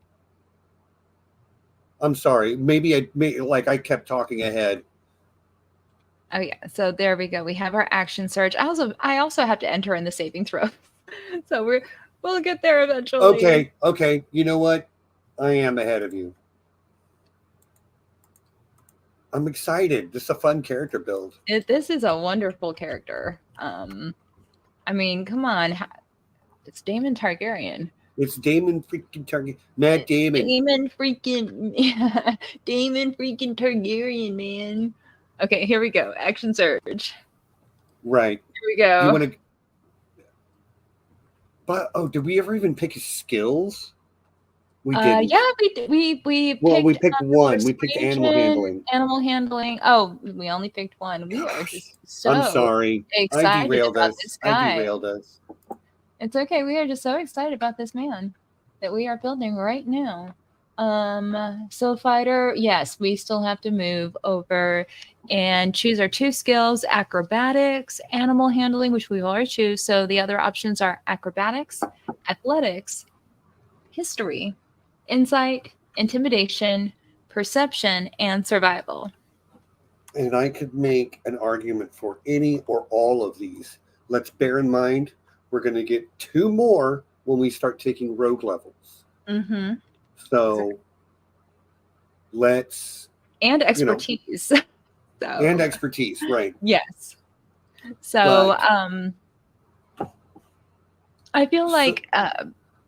I'm sorry. Maybe I kept talking ahead. Oh yeah, so there we go. We have our action surge. I also have to enter in the saving throw. So we'll get there eventually. Okay. You know what? I am ahead of you. I'm excited. This is a fun character build. This is a wonderful character. I mean, come on. It's Daemon Targaryen. It's Daemon freaking Targaryen. Matt Damon. Daemon freaking Daemon freaking Targaryen, man. Okay, here we go. Action surge. Right. Here we go. You want to? But did we ever even pick his skills? We didn't. Yeah, we We picked picked one. We picked animal persuasion, handling. animal handling. Oh, we only picked one. We are just so I'm sorry. excited derailed about us. this guy. Derailed us. It's okay. We are just so excited about this man that we are building right now. So fighter, yes, we still have to move over and choose our 2 skills: acrobatics, animal handling, which we've already choose. So the other options are acrobatics, athletics, history, insight, intimidation, perception, and survival. And I could make an argument for any or all of these. Let's bear in mind we're going to get 2 more when we start taking rogue levels. Mm-hmm. So let's And expertise. And expertise, right? Yes. So I feel like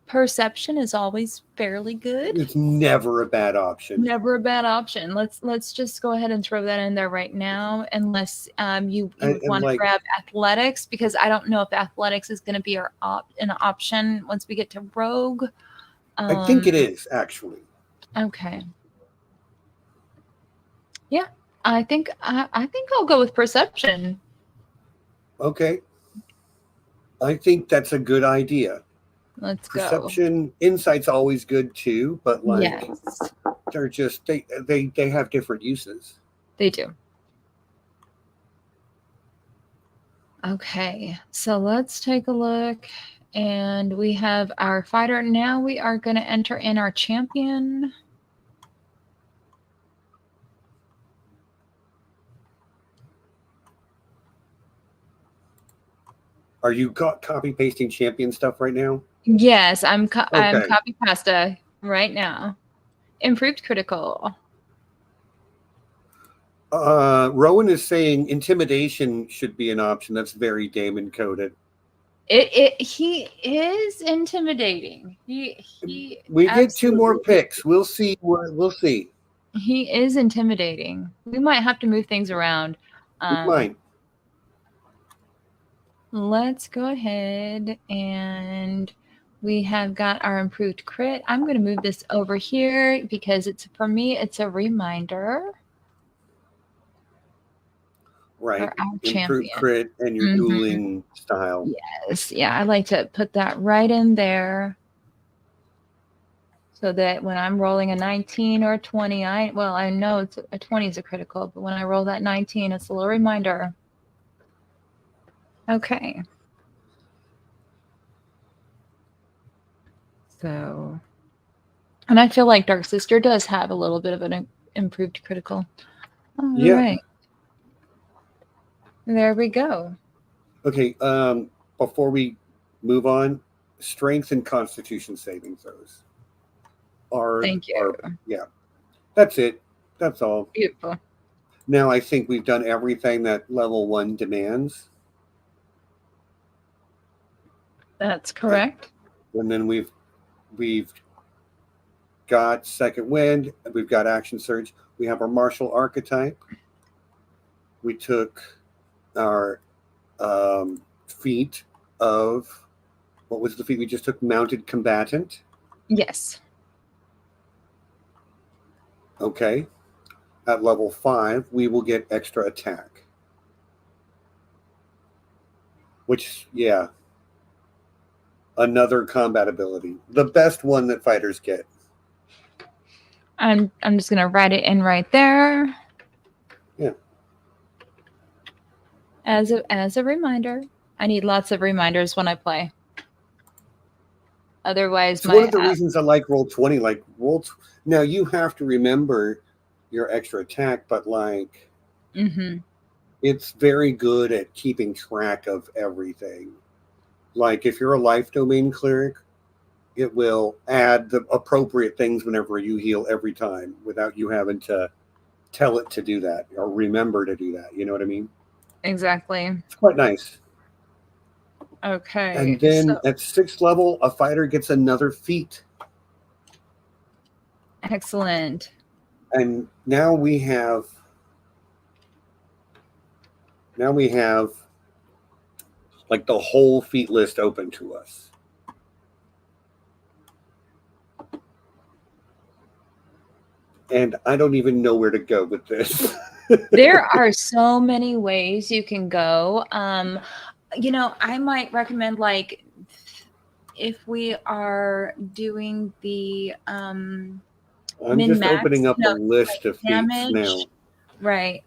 perception is always fairly good. It's never a bad option. Never a bad option. Let's just go ahead and throw that in there right now, unless you want to grab athletics, because I don't know if athletics is going to be an option once we get to rogue. I think it is, actually. Okay. Yeah, I think I'll go with perception. Okay. I think that's a good idea. Let's Perception, insight's always good too, but they're just they have different uses. They do. Okay, so let's take a look, and we have our fighter. Now we are going to enter in our champion. Are you copy pasting champion stuff right now? Yes, I'm copy pasta right now. Improved critical. Rowan is saying intimidation should be an option. That's very Daemon coded. He is intimidating. We get 2 more picks. We'll see. We'll see. He is intimidating. We might have to move things around. We might. Let's go ahead, and we have got our improved crit. I'm going to move this over here because for me it's a reminder. Right. Improved crit and your dueling style. Yes. Yeah, I like to put that right in there, so that when I'm rolling a 19 or a 20, I know it's a 20 is a critical, but when I roll that 19, it's a little reminder. Okay. So, and I feel like Dark Sister does have a little bit of an improved critical. All right. There we go. Okay. Before we move on, strength and constitution saving throws Thank you. That's it. That's all. Beautiful. Now I think we've done everything that level 1 demands. That's correct. And then we've got second wind. We've got action surge. We have our martial archetype. We took our feat of, what was the feat we just took? Mounted combatant. Yes. Okay. At level 5, we will get extra attack. Which, another combat ability. The best one that fighters get. I'm just gonna write it in right there. Yeah. As a reminder. I need lots of reminders when I play. Otherwise, It's one my of the reasons I like Roll20. Like now, you have to remember your extra attack, but like it's very good at keeping track of everything. Like if you're a life domain cleric, it will add the appropriate things whenever you heal every time without you having to tell it to do that or remember to do that. You know what I mean? exactly. It's quite nice. Okay. And then at 6th level, a fighter gets another feat. Excellent. And now we have like the whole feat list open to us. And I don't even know where to go with this. There are so many ways you can go. I might recommend, like, if we are doing the I'm just min-max, opening up a list like of feats damage. now. Right.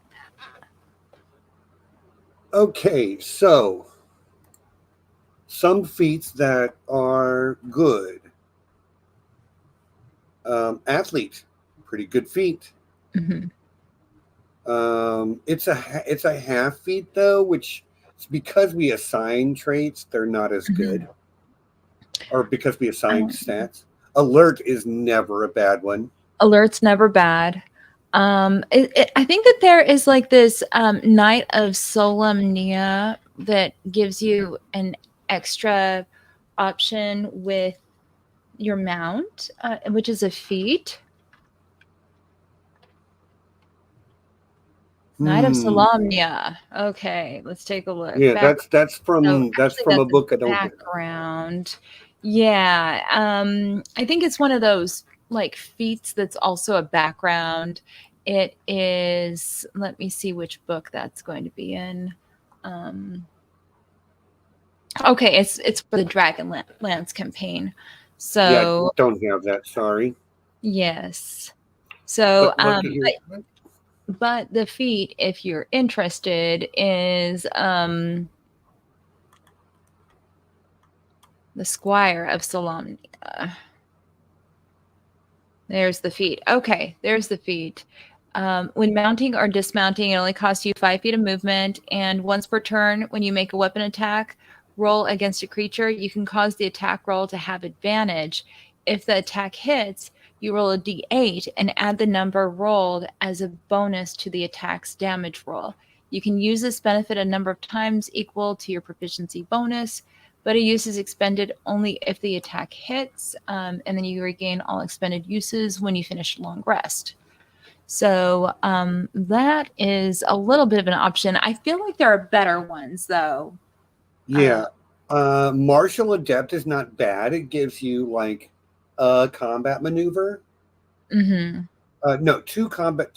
Okay, so some feats that are good. Athlete, pretty good feat. It's a half feat though, which is because we assign traits, they're not as good, or because we assign stats. Alert is never a bad one. Alert's never bad. I think that there is like this Night of Solemnia that gives you an extra option with your mount, which is a feat. Night of Solemnia. Okay, let's take a look. Yeah, that's from a book I don't have. Background. Yeah, I think it's one of those like feats that's also a background. It is. Let me see which book that's going to be in. Okay, it's for the Dragonlance campaign. So Yeah, don't have that. Sorry. yes. So But but the feat, if you're interested, is the Squire of Solemnia. There's the feat. Okay, there's the feat. When mounting or dismounting, it only costs you 5 feet of movement, and once per turn, when you make a weapon attack roll against a creature, you can cause the attack roll to have advantage. If the attack hits, you roll a d8 and add the number rolled as a bonus to the attack's damage roll. You can use this benefit a number of times equal to your proficiency bonus, but a use is expended only if the attack hits, and then you regain all expended uses when you finish a long rest. So that is a little bit of an option. I feel like there are better ones, though. Yeah. Martial Adept is not bad. It gives you like a combat maneuver. No, two combat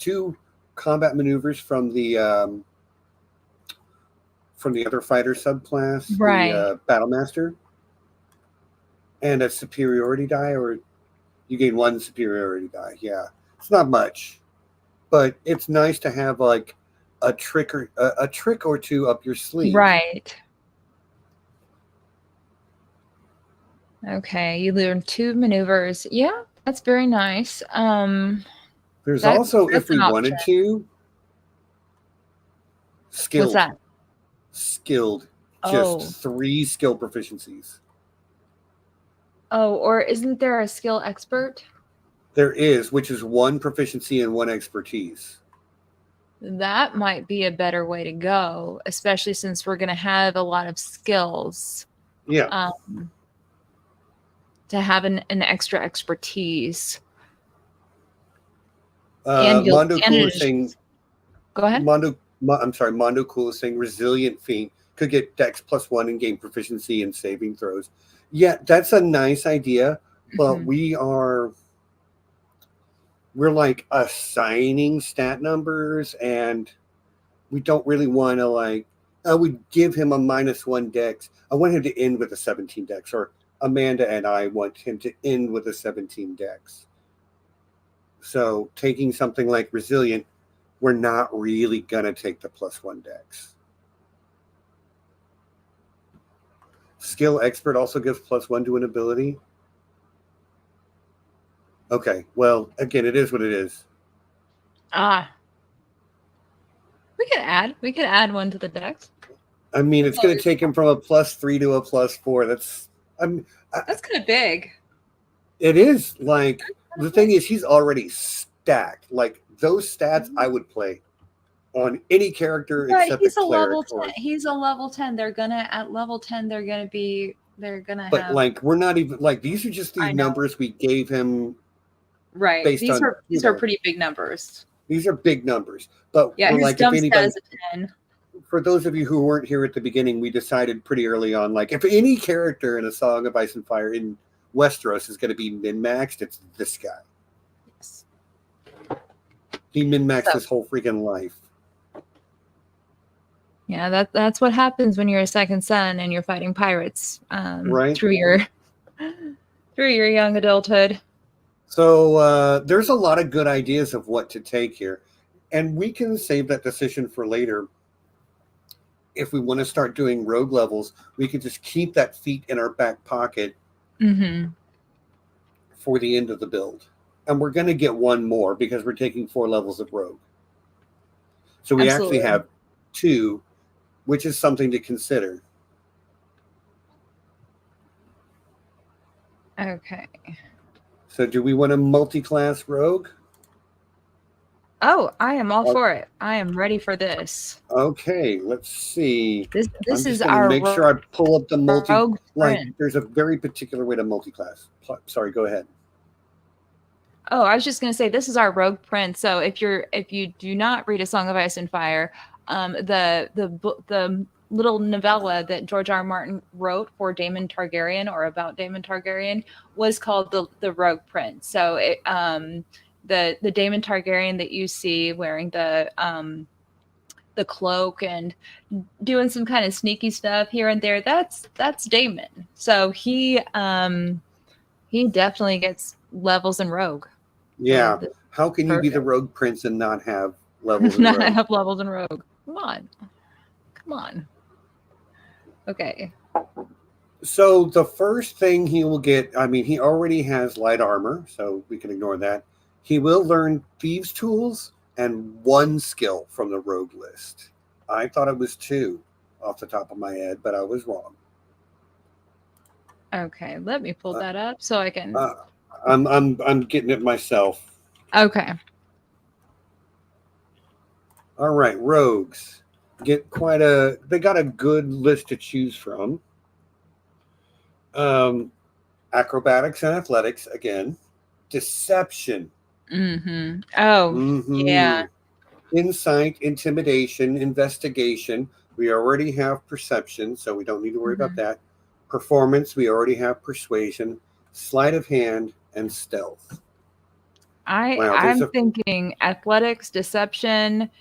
maneuvers from the other fighter subclass, Right. the Battle Master, and a superiority die, or you gain one superiority die. Yeah, it's not much, but it's nice to have like a trick or two up your sleeve. Right. Okay, you learn 2 maneuvers. Yeah, that's very nice. There's also, if we wanted to, skilled. What's that? Skilled. Just 3 skill proficiencies. Oh, or isn't there a skill expert? There is, which is 1 proficiency and 1 expertise. That might be a better way to go, especially since we're going to have a lot of skills. Yeah. To have an extra expertise. Mondo Cool is saying. Go ahead. Mondo Cool is saying resilient fiend could get Dex +1 and gain proficiency in saving throws. Yeah, that's a nice idea, but we're like assigning stat numbers, and we don't really want to like. I would give him a -1 Dex. I want him to end with a 17 Dex, or Amanda and I want him to end with a 17 Dex. So taking something like resilient, we're not really going to take the +1 dex. Skill expert also gives +1 to an ability. Okay, well, again, it is what it is. We could add one to the dex. I mean, it's going to take him from a +3 to a +4. That's kind of big. It is. Like, the thing is, he's already stacked. Like, those stats I would play on any character except he's a cleric. He's a level 10. At level 10 they're gonna but have, like, we're not even like, these are just the numbers we gave him. Right. These are pretty big numbers. These are big numbers. But yeah, his like, jump stat is a 10. For those of you who weren't here at the beginning, we decided pretty early on, like, if any character in A Song of Ice and Fire in Westeros is going to be min-maxed, it's this guy. Yes. He min-maxed his whole freaking life. Yeah, that's what happens when you're a second son and you're fighting pirates, right? through your young adulthood. So there's a lot of good ideas of what to take here, and we can save that decision for later. If we want to start doing rogue levels, we can just keep that feat in our back pocket for the end of the build. And we're going to get one more because we're taking 4 levels of rogue. So we actually have 2, which is something to consider. Okay. So do we want a multi-class rogue? Oh, I am all for it. I am ready for this. Okay, let's see. This is our make sure I pull up the multi. Like, there's a very particular way to multi-class. Sorry, go ahead. Oh, I was just gonna say this is our rogue print. So if you do not read A Song of Ice and Fire, the little novella that George R. R. Martin wrote for Daemon Targaryen, or about Daemon Targaryen, was called the Rogue Prince. So the Daemon Targaryen that you see wearing the cloak and doing some kind of sneaky stuff here and there, that's Daemon. So he definitely gets levels in Rogue. Yeah. How can you be the Rogue Prince and not have levels in Rogue? Not have levels in Rogue. Come on. Okay. So the first thing he will get, I mean, he already has light armor, so we can ignore that. He will learn Thieves' Tools and 1 skill from the Rogue list. I thought it was 2 off the top of my head, but I was wrong. Okay, let me pull that up so I can. I'm getting it myself. Okay. All right, rogues get they got a good list to choose from. Acrobatics and athletics again. Deception. Yeah. Insight, intimidation, investigation. We already have perception, so we don't need to worry about that. Performance, we already have persuasion, sleight of hand, and stealth. I'm thinking athletics, deception,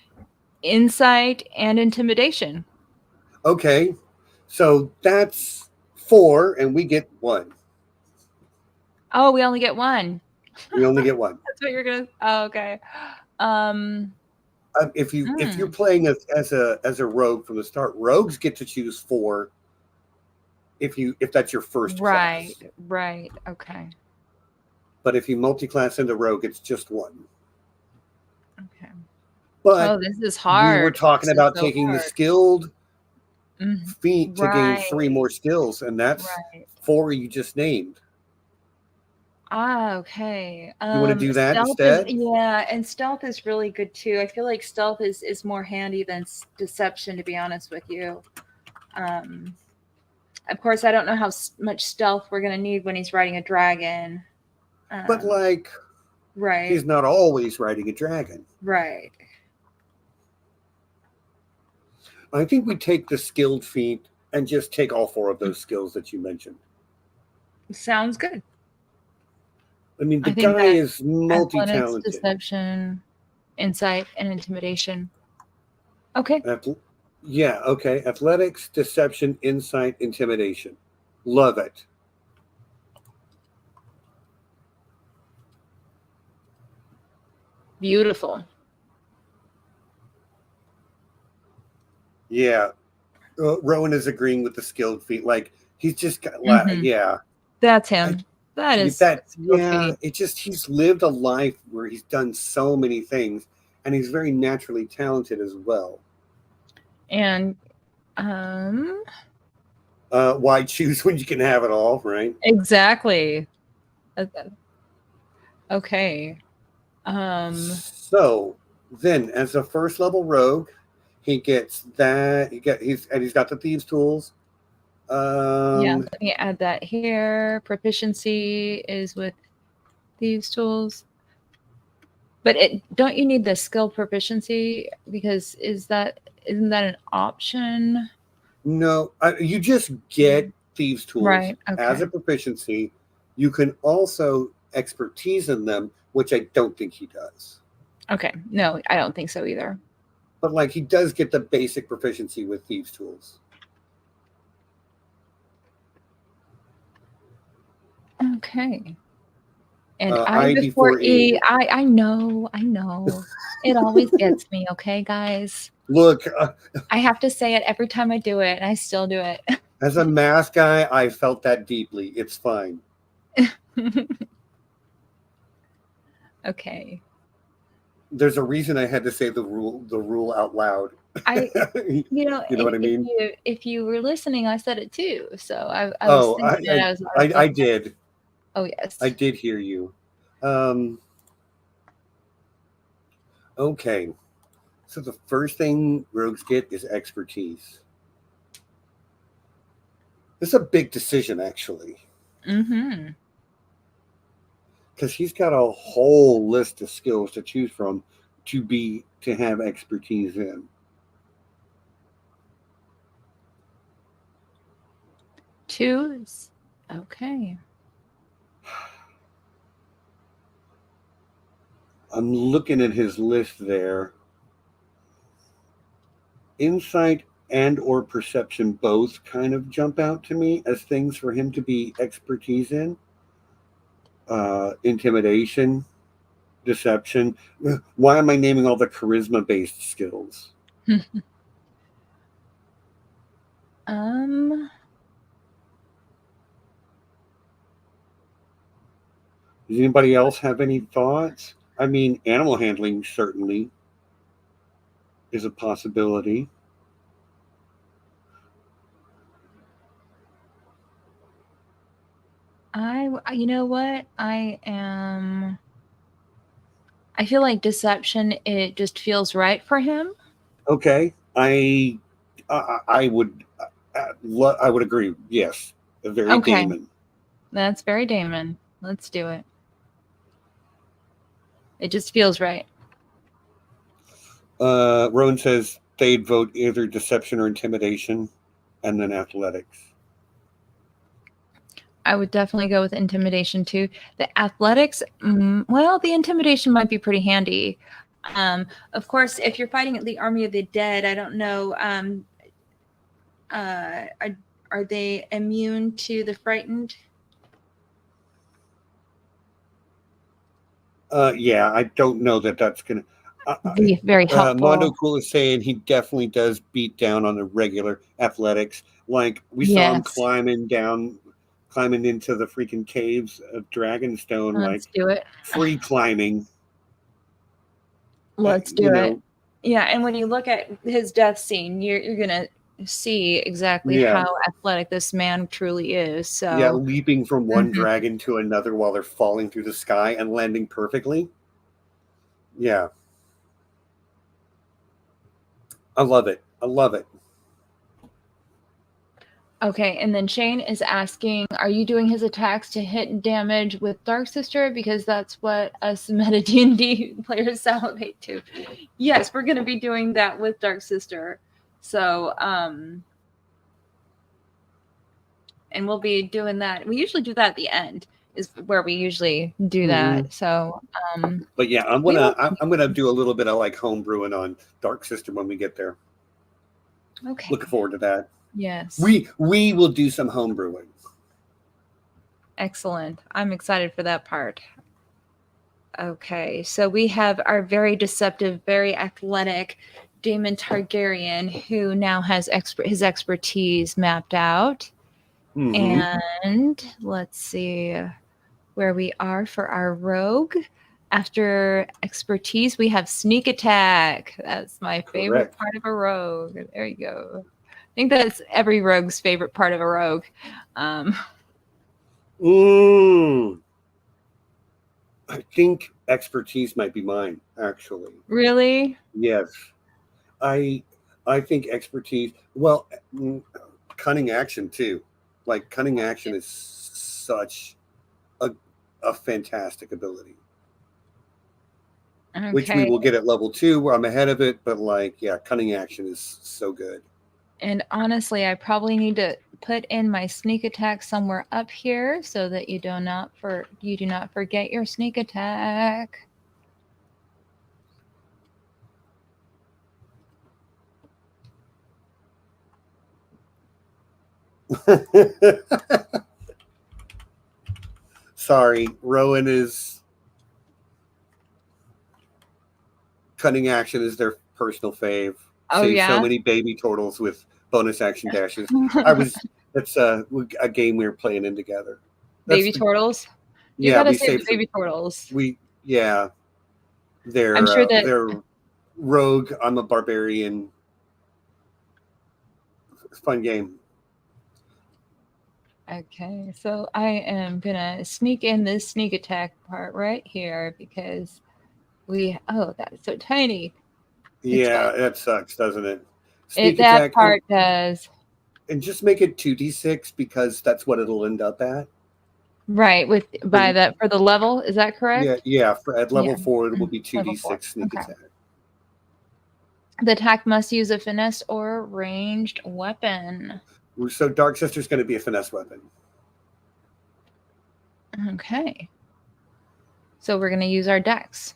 insight, and intimidation. Okay, so that's 4, and we get 1. Oh, we only get 1. We only get 1. That's what you're gonna. Oh, okay. If you're playing as a rogue from the start, rogues get to choose 4. If that's your first class. Right. Okay. But if you multi-class into rogue, it's just 1. Okay. But this is hard. We were talking about taking the skilled feat to gain 3 more skills, and that's 4 you just named. Okay. You want to do that instead? And stealth is really good too. I feel like stealth is more handy than deception, to be honest with you. Of course, I don't know how much stealth we're going to need when he's riding a dragon. But he's not always riding a dragon. Right. I think we take the skilled feat and just take all 4 of those skills that you mentioned. Sounds good. I mean, the guy is multi-talented. Athletics, deception, insight, and intimidation. Okay. Okay. Athletics, deception, insight, intimidation. Love it. Beautiful. Yeah. Rowan is agreeing with the skilled feat. Like he's just got, Mhm. yeah. That's him. That is That skilled yeah. feat. It just he's lived a life where he's done so many things, and he's very naturally talented as well. And Why choose when you can have it all, right? exactly. Okay. Um So then, as a first level rogue, he gets that he's got the thieves tools. yeah, Um, let me add that here. Proficiency is with these tools. But don't you need the skill proficiency because isn't that an option? no, you just get thieves tools Right. as Okay. a proficiency. You can also expertise in them, which I don't think he does. Okay. No, I don't think so either. But like he does get the basic proficiency with thieves tools. Okay. And I I before before E. E, I know, I know. It always gets me, okay, guys? Look, I have to say it every time I do it, and I still do it. as a math guy, I felt that deeply. It's fine. Okay. There's a reason I had to say the rule out loud. I you know, You know what I mean? if you were listening, I said it too. So I was Oh, thinking it. I was I looking at. did. Oh I yes. did hear you. Um, okay. So the first thing rogues get is expertise. This is a big decision, actually, Mm-hmm. because he's got a whole list of skills to choose from to have expertise in. Two. Okay. I'm looking at his list there. Insight and or perception both kind of jump out to me as things for him to be expertise in. Intimidation, deception. Why am I naming all the charisma based skills? um. Does anybody else have any thoughts? I mean, animal handling certainly is a possibility. You know what? I am. I feel like deception. It just feels right for him. Okay, I would I would agree. Yes, a very Okay, Daemon. that's very Damon. Let's do it. It just feels right. Rowan says they'd vote either deception or intimidation, and then athletics. I would definitely go with intimidation too. The athletics, well, the intimidation might be pretty handy. Of course, if you're fighting at the Army of the Dead, I don't know. Uh, are, are they immune to the frightened? Yeah, I don't know that that's gonna. Be very Mondo helpful. Cool is saying he definitely does beat down on the regular athletics. Like we saw him Yes, climbing into the freaking caves of Dragonstone, like let's do it. free climbing. Let's do You it. know, Yeah, and when you look at his death scene, you're gonna see exactly yeah, how athletic this man truly is. yeah, So, leaping from one mhm. dragon to another while they're falling through the sky and landing perfectly. Yeah, I love it. I love it. Okay, and then Shane is asking, are you doing his attacks to hit damage with Dark Sister? Because that's what us meta D&D players salivate to. Yes, we're going to be doing that with Dark Sister. So, and we'll be doing that. We usually do that at the end, is where we usually do Mm-hmm. that. So, But yeah, we will. I'm gonna do a little bit of like homebrewing on Dark Sister when we get there. Looking Okay. forward to that. Yes. We will do some homebrewing. Excellent. I'm excited for that part. Okay, so we have our very deceptive, very athletic Daemon Targaryen, who now has his expertise mapped out. Mm-hmm. And let's see where we are for our rogue. After expertise, we have sneak attack. That's my favorite Correct. part of a rogue. There you go. I think that's every rogue's favorite part of a rogue. Um, Mm. I think expertise might be mine, actually. really? Yes. I I think expertise. Well, mm, cunning action too. Like cunning action is such a a fantastic ability, which we Okay. will get at level 2 where I'm ahead of it. But like, yeah, cunning action is so good. And honestly, I probably need to put in my sneak attack somewhere up here so that you do not forget your sneak attack. Sorry, Rowan is cunning action is their personal fave. Oh Save so yeah. many baby turtles with bonus action dashes. I was That's a game we were playing in together. That's Baby the turtles. You Yeah, gotta we save the saved baby turtles. we yeah, I'm sure that. they're rogue. I'm a barbarian. Fun game. Okay, so I am gonna sneak in this sneak attack part right here because that's so tiny. It's fine. Yeah, that sucks, doesn't it? Sneak That attack, part does. and just make it 2d6 because that's what it'll end up at. Right, with For by that for the level, is that Yeah, correct? yeah. At Yeah. level 4, it will be Level 4. 2d6 sneak Okay. attack. The attack must use a finesse or ranged weapon. So Dark Sister's going to be a finesse weapon. Okay. So we're gonna use our dex.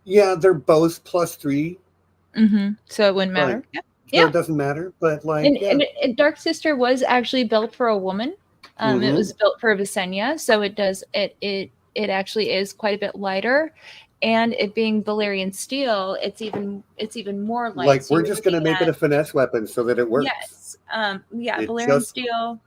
Yeah, they're both +3, So it wouldn't but matter. Yeah. so Yeah. it doesn't matter. But like, And, yeah. and Dark Sister was actually built for a woman. It Mm-hmm. was built for Visenya, so it actually is quite a bit lighter. And it being Valyrian steel, it's even more light. Like So we're you're just going looking to make it at a finesse weapon so that it works. yes, yeah, It Valyrian just steel.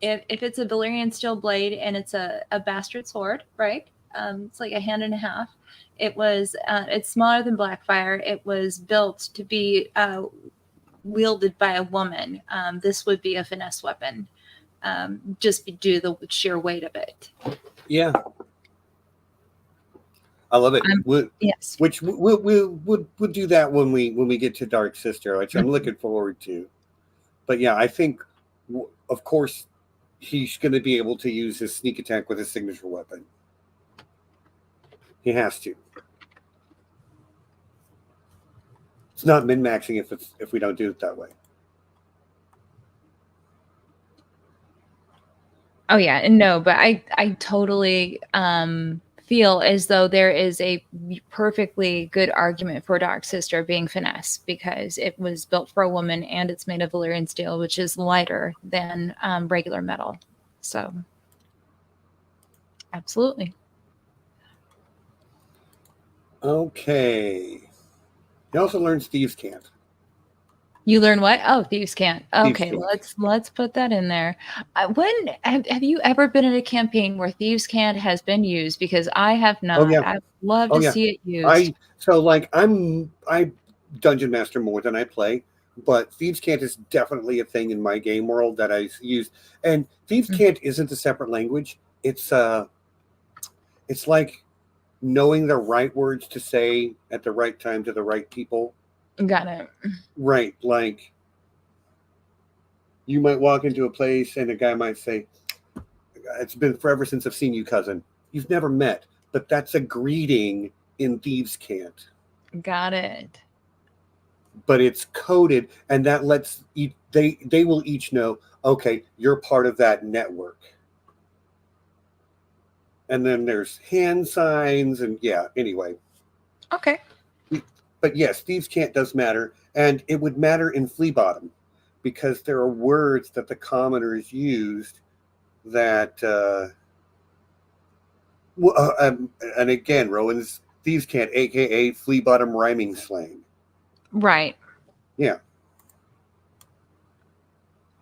If it's a Valyrian steel blade and it's a bastard sword, right? It's like a hand and a half. It's smaller than Blackfire. It was built to be wielded by a woman. This would be a finesse weapon, just due to the sheer weight of it. yeah. I love it. Yes. Which we'll do that when we get to Dark Sister, which I'm looking forward to. But yeah, I think, of course, he's going to be able to use his sneak attack with his signature weapon. He has to. It's not min maxing if we don't do it that way. Oh yeah, and no, but I totally feel as though there is a perfectly good argument for Dark Sister being finesse because it was built for a woman and it's made of Valyrian steel, which is lighter than regular metal. So, absolutely. Okay. He also learns Thieves' Cant. You learn what? Oh, thieves can't. Thieves' Okay, Cant. let's put that in there. When have you ever been in a campaign where thieves can't has been used? Because I have Oh not. yeah. I'd love Oh to yeah. see it used. I dungeon master more than I play, but Thieves' Cant is definitely a thing in my game world that I use. And Thieves' Cant isn't a separate language. It's like knowing the right words to say at the right time to the right people. Got it. Right. Like you might walk into a place and a guy might say, "It's been forever since I've seen you, cousin." You've never met, but that's a greeting in Thieves' Cant. Got it. But it's coded, and that lets they will each know, okay, you're part of that network. And then there's hand signs, and yeah, anyway. Okay. But yes, Thieves' Cant does matter, and it would matter in Flea Bottom because there are words that the commoners used that Well, and again, Rowan's Thieves' Cant, aka Flea Bottom rhyming slang. Right. Yeah.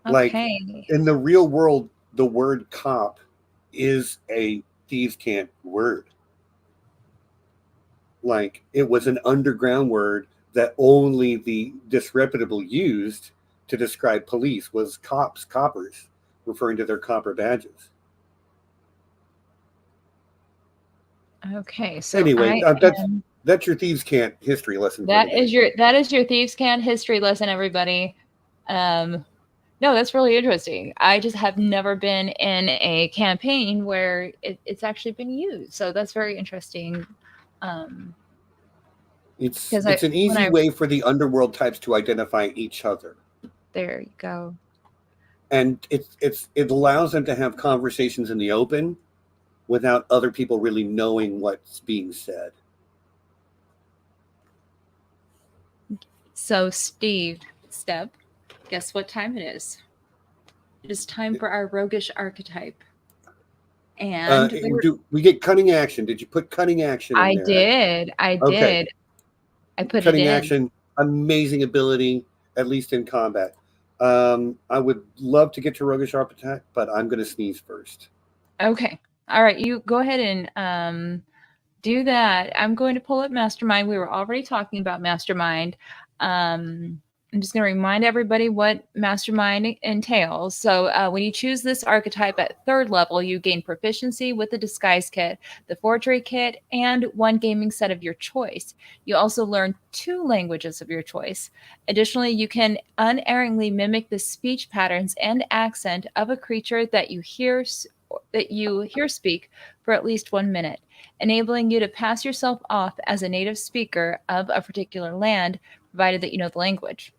Like Okay. in the real world, the word cop is a Thieves' Cant word. Like it was an underground word that only the disreputable used to describe police was cops, coppers, referring to their copper badges. Okay. So Anyway, I am. that's your Thieves' Cant history lesson for That today. is your Thieves' Cant history lesson, everybody. Um, no, that's really interesting. I just have never been in a campaign where it's actually been used. So that's very interesting. Um, because It's an when easy I way for the underworld types to identify each other, there you go. and it allows them to have conversations in the open without other people really knowing what's being said. So Step, guess what time it is? It is time for our roguish archetype. And We get cunning action? Did you put cunning action in I there? did. I Okay, did. I put it cunning in. action, amazing ability, at least in combat. I would love to get to roguish archetype, but I'm going to sneeze first. Okay. All right. You go ahead and do that. I'm going to pull up Mastermind. We were already talking about Mastermind. I'm just going to remind everybody what Mastermind entails. So, when you choose this archetype at 3rd level, you gain proficiency with the Disguise Kit, the Forgery Kit, and 1 gaming set of your choice. You also learn 2 languages of your choice. Additionally, you can unerringly mimic the speech patterns and accent of a creature that you hear speak for at least 1 minute, enabling you to pass yourself off as a native speaker of a particular land, provided that you know the language.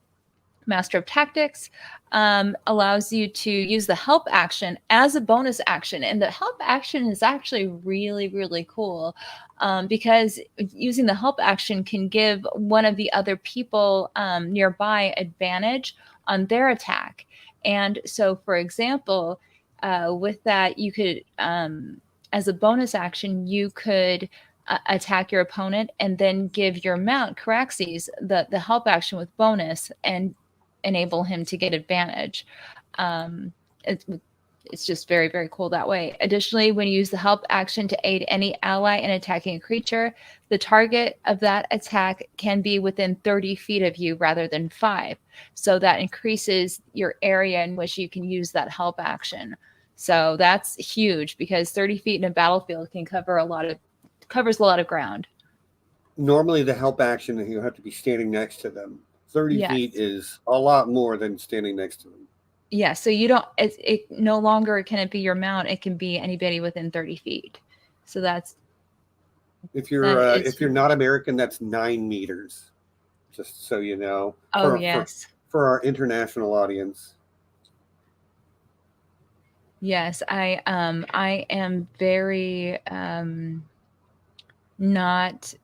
Master of Tactics allows you to use the help action as a bonus action. And the help action is actually really, really cool because using the help action can give one of the other people nearby advantage on their attack. And so, for example, with that, you could, as a bonus action, you could attack your opponent and then give your mount Caraxes the help action with bonus and enable him to get advantage. Um, it, it's just very, very cool that way. Additionally, when you use the help action to aid any ally in attacking a creature, the target of that attack can be within 30 feet of you rather than 5. So that increases your area in which you can use that help action. So that's huge because 30 feet in a battlefield can covers a lot of ground. Normally, the help action, you have to be standing next to them. 30 feet Yes. is a lot more than standing next to them. Yeah, so you don't it no longer can it be your mount, it can be anybody within 30 feet. So that is If you're not American, that's 9 meters. Just so you know, oh yes. for our international audience. Yes, I am very not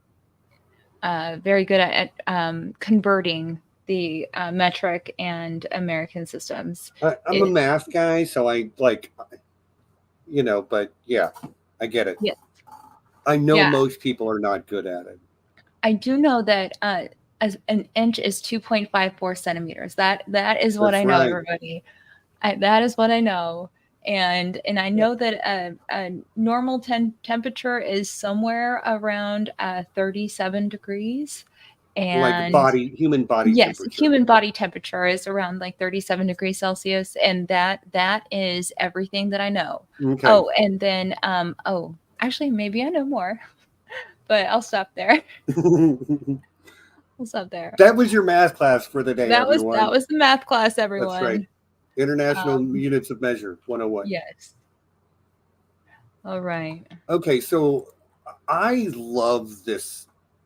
very good at converting the metric and American systems. I'm a It, math guy, so I like, but yeah, I get it. yeah, I know yeah. most people are not good at it. I do know that as an inch is 2.54 centimeters. That is what That's I know, right. everybody. That is what I know, and I know that a normal temperature is somewhere around 37 degrees, Like and human body yes, temperature. human body temperature is around like 37 degrees Celsius, and that is everything that I know. Okay. Oh, and then actually, maybe I know more, but I'll stop there. I'll stop there. That was your math class for the day, That everyone. was the math class, That's right. everyone. International Um, Units of Measure 101. yes. All right. Okay, so I love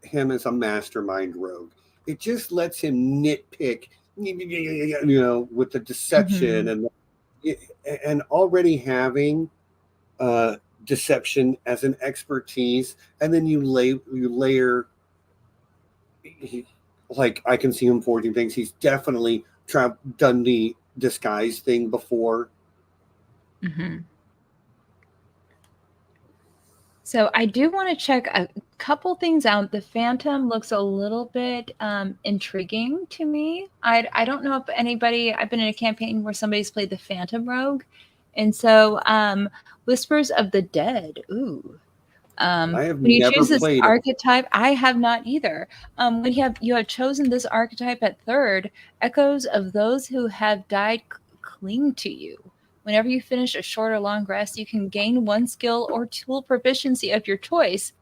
him as a mastermind rogue. It just lets him nitpick, with the deception Mhm. and already having uh, deception as an expertise, and then you layer. Like I can see him forging things. He's definitely done the disguise thing before. Mhm. So I do want to check a couple things out. The Phantom looks a little bit intriguing to me. I don't know if anybody, I've been in a campaign where somebody's played the Phantom Rogue. And so Whispers of the Dead. Ooh. I have When you never choose this played it. archetype, I have not either. When you have chosen this archetype at third, echoes of those who have died cling to you. Whenever you finish a short or long rest, you can gain one skill or tool proficiency of your choice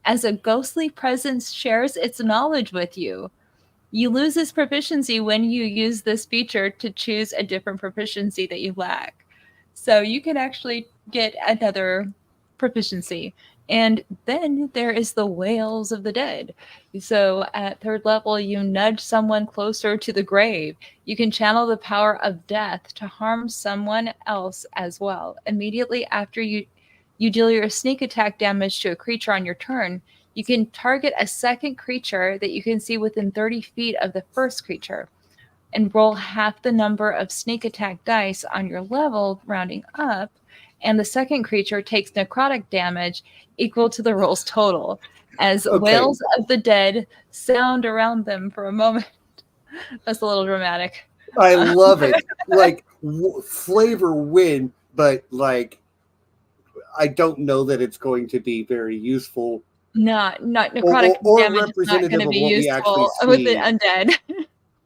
as a ghostly presence shares its knowledge with you. You lose this proficiency when you use this feature to choose a different proficiency that you lack. So you can actually get another proficiency. And then there is the Wails of the Dead. So at third level, you nudge someone closer to the grave. You can channel the power of death to harm someone else as well. Immediately after you deal your sneak attack damage to a creature on your turn, you can target a second creature that you can see within 30 feet of the first creature and roll half the number of sneak attack dice on your level, rounding up, and the second creature takes necrotic damage equal to the roll's total as Okay, wails of the dead sound around them for a moment. That's a little dramatic. I love it. Like flavor win, but like I don't know that it's going to be very useful Not or, necrotic or damage is not going representative to of be what we actually useful with the see, undead.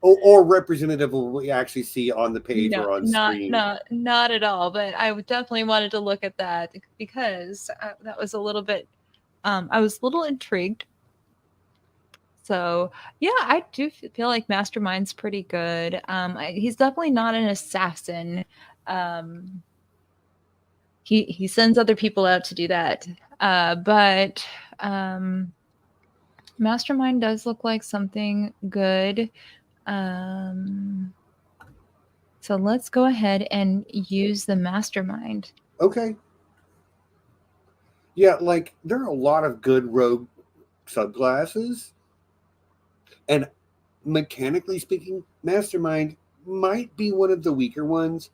or representative of what we actually see on the page No, or on screen. not at all. But I definitely wanted to look at that because that was a little bit. I was a little intrigued. So yeah, I do feel like Mastermind's pretty good. He's definitely not an assassin. Um, he sends other people out to do that. But Mastermind does look like something good. So let's go ahead and use the Mastermind. Okay. Yeah, like there are a lot of good rogue subclasses, and mechanically speaking, Mastermind might be one of the weaker ones,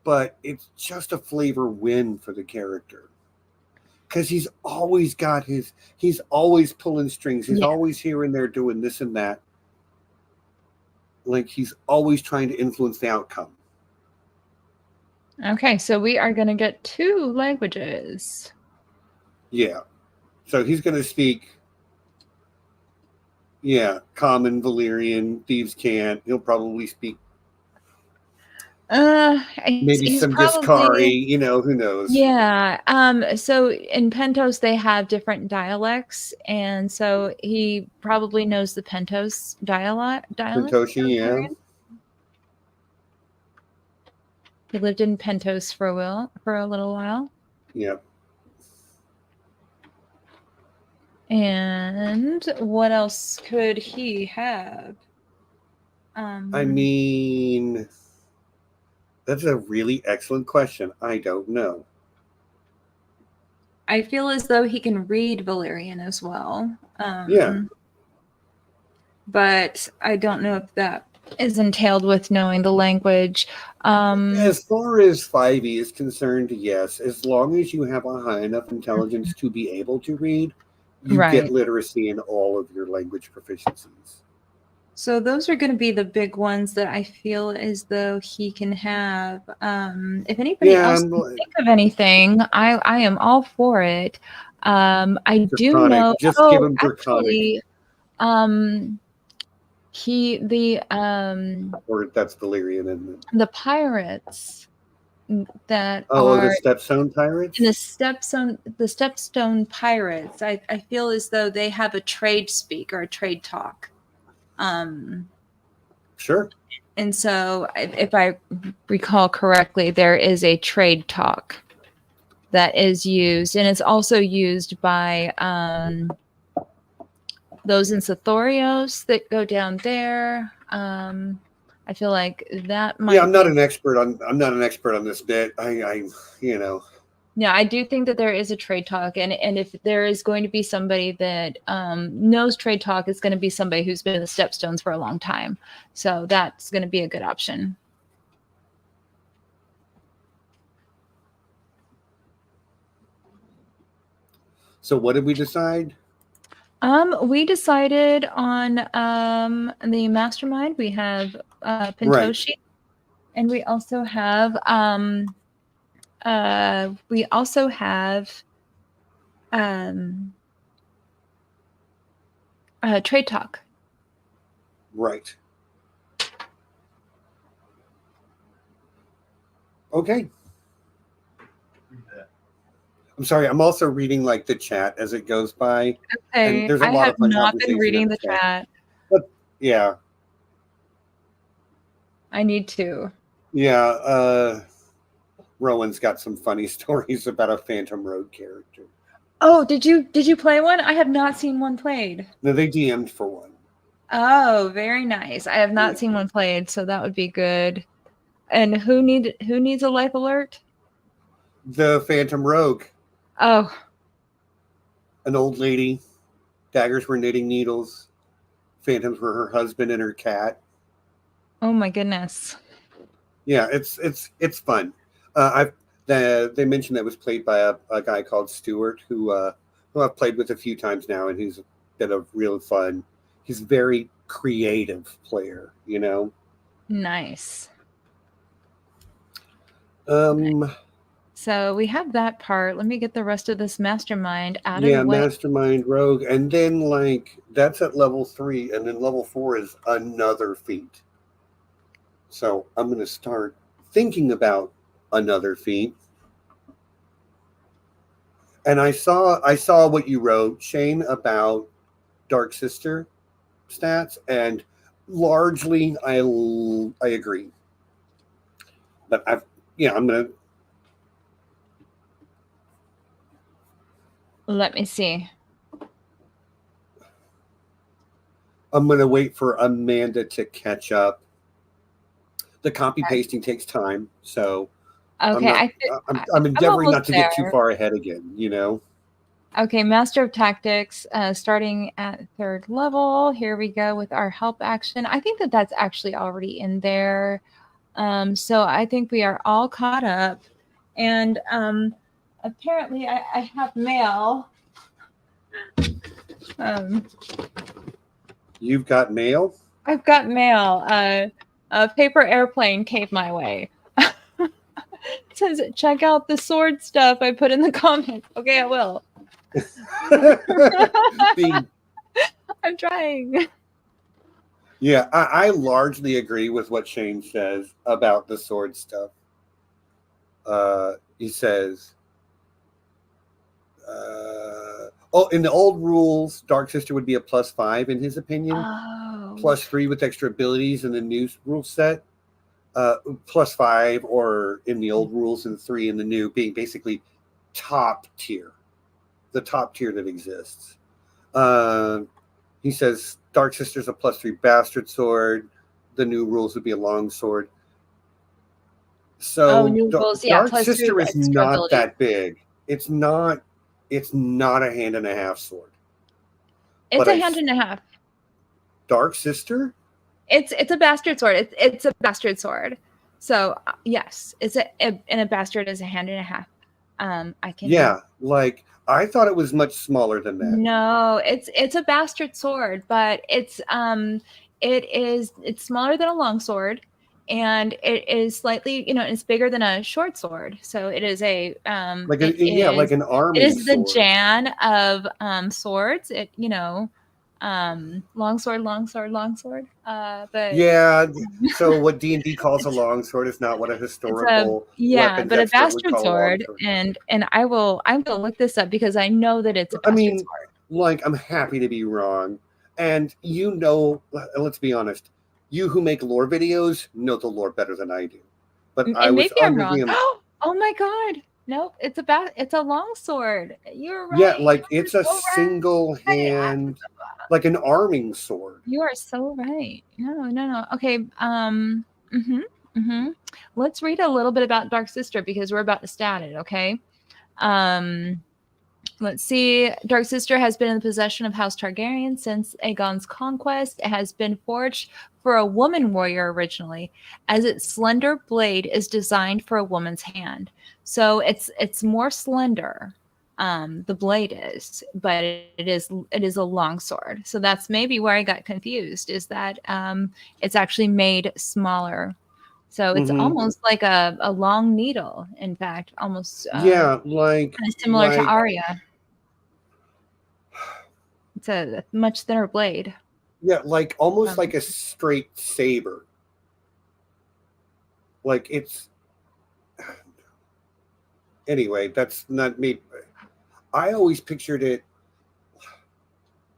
but it's just a flavor win for the character. Because he's always pulling strings. He's Yeah. always here and there doing this and that. Like he's always trying to influence the outcome. Okay, so we are going to get 2 languages. Yeah. So he's going to speak, yeah, Common, Valyrian, Thieves Can't. He'll probably speak maybe He's some probably Discari, who knows. yeah. So in Pentos they have different dialects, and so he probably knows the Pentos dialect Pentoshi, of yeah. Valyrian. He lived in Pentos for a little while. Yep. And what else could he have? I mean, that's a really excellent question. I don't know. I feel as though he can read Valyrian as well. Yeah. But I don't know if that is entailed with knowing the language. As far as 5e is concerned, yes. As long as you have a high enough intelligence to be able to read, you get Right. literacy in all of your language proficiencies. So those are going to be the big ones that I feel as though he can have. If anybody Yeah, else can think of anything, I am all for it. I do Draconic. know. Just give Oh, him Draconic. actually, he Or that's Valyrian, isn't it? the pirates that Oh, the are Stepstone Pirates? in the Stepstone Pirates. I feel as though they have a trade speak or a trade talk. Sure. And so, if I recall correctly, there is a trade talk that is used, and it's also used by those in Sathorios that go down there. I feel like that might. Yeah, I'm not an expert on this bit. I Yeah, I do think that there is a trade talk, and if there is going to be somebody that knows trade talk, it's going to be somebody who's been in the Stepstones for a long time. So that's going to be a good option. So what did we decide? We decided on the mastermind. We have Right. Pentoshi, and we also have um Trade Talk. Right. Okay. I'm sorry. I'm also reading like the chat as it goes by, and Okay, there's a I lot have of fun not been conversation in reading the the chat. chat. But yeah, I need to. yeah. Rowan's got some funny stories about a Phantom Road character. Oh, did you play one? I have not seen one played. No, they DM'd for one. Oh, very nice. I have not Yeah. seen one played, so that would be good. And who needs a life alert? The Phantom Rogue, Oh, an old lady. Daggers were knitting needles. Phantoms were her husband and her cat. oh my goodness. Yeah, it's fun. I've they mentioned that it was played by a guy called Stewart who I've played with a few times now, and he's been a real fun. He's a very creative player, you know. Nice. Um, So we have that part. Let me get the rest of this mastermind out of the yeah, way. Mastermind Rogue, and then like that's at level 3, and then level 4 is another feat. So I'm gonna start thinking about another feat. And I saw what you wrote, Shane, about Dark Sister stats, and largely I agree. But I'm gonna Let me see. wait for Amanda to catch up. The copy pasting takes time, so I'm Okay, not. I'm I'm endeavoring almost not to get too there. far ahead again. You know. Okay, Master of Tactics, starting at 3rd level. Here we go with our help action. I think that that's actually already in there. So I think we are all caught up. And apparently I have mail. You've got mail. I've got mail. A paper airplane came my way. It says, check out the sword stuff I put in the comments. Okay, I will. Being I'm trying. Yeah, I largely agree with what Shane says about the sword stuff. He says, in the old rules, Dark Sister would be a +5 in his opinion, Oh. +3 with extra abilities in the new rule set, +5, or in the old rules and 3 in the new, being basically top tier, the top tier that exists. He says Dark Sister's a +3 bastard sword. The new rules would be a long sword. So new rules, yeah, Dark +3 Sister with is extra not ability. that big. It's not a hand and a half sword. It's a hand and a half. Dark Sister? It's a bastard sword. It's a bastard sword. So yes, it's and a bastard is a hand and a half. I can. Yeah, like I thought it was much smaller than that. No, it's a bastard sword, but it's smaller than a long sword, and it is slightly, it's bigger than a short sword. So it is a Like like an army it is the sword. Jan of swords. Long sword, long sword, long sword. But yeah, so what D&D calls a long sword is not what a historical weapons but a expert would bastard call a long sword, sword. and I'm gonna look this up because I know that it's a bastard sword. Like, I'm happy to be wrong. And let's be honest, you who make lore videos know the lore better than I do. But I And was maybe I'm under wrong. the Oh my god. Nope, it's a long sword. You're right. yeah, like it's a so single hand, like an arming sword. You are so right. No. Okay. Let's read a little bit about Dark Sister because we're about to stat it. Okay. Let's see. Dark Sister has been in the possession of House Targaryen since Aegon's conquest. It has been forged for a woman warrior originally, as its slender blade is designed for a woman's hand. So it's more slender. the blade is, but it is a long sword. So that's maybe where I got confused, is that it's actually made smaller. So it's Mm-hmm. almost like a long needle, in fact, almost Yeah, kind of similar to Arya. It's a much thinner blade. yeah, like almost Um, like a straight saber. Like it's anyway. That's not me. I always pictured it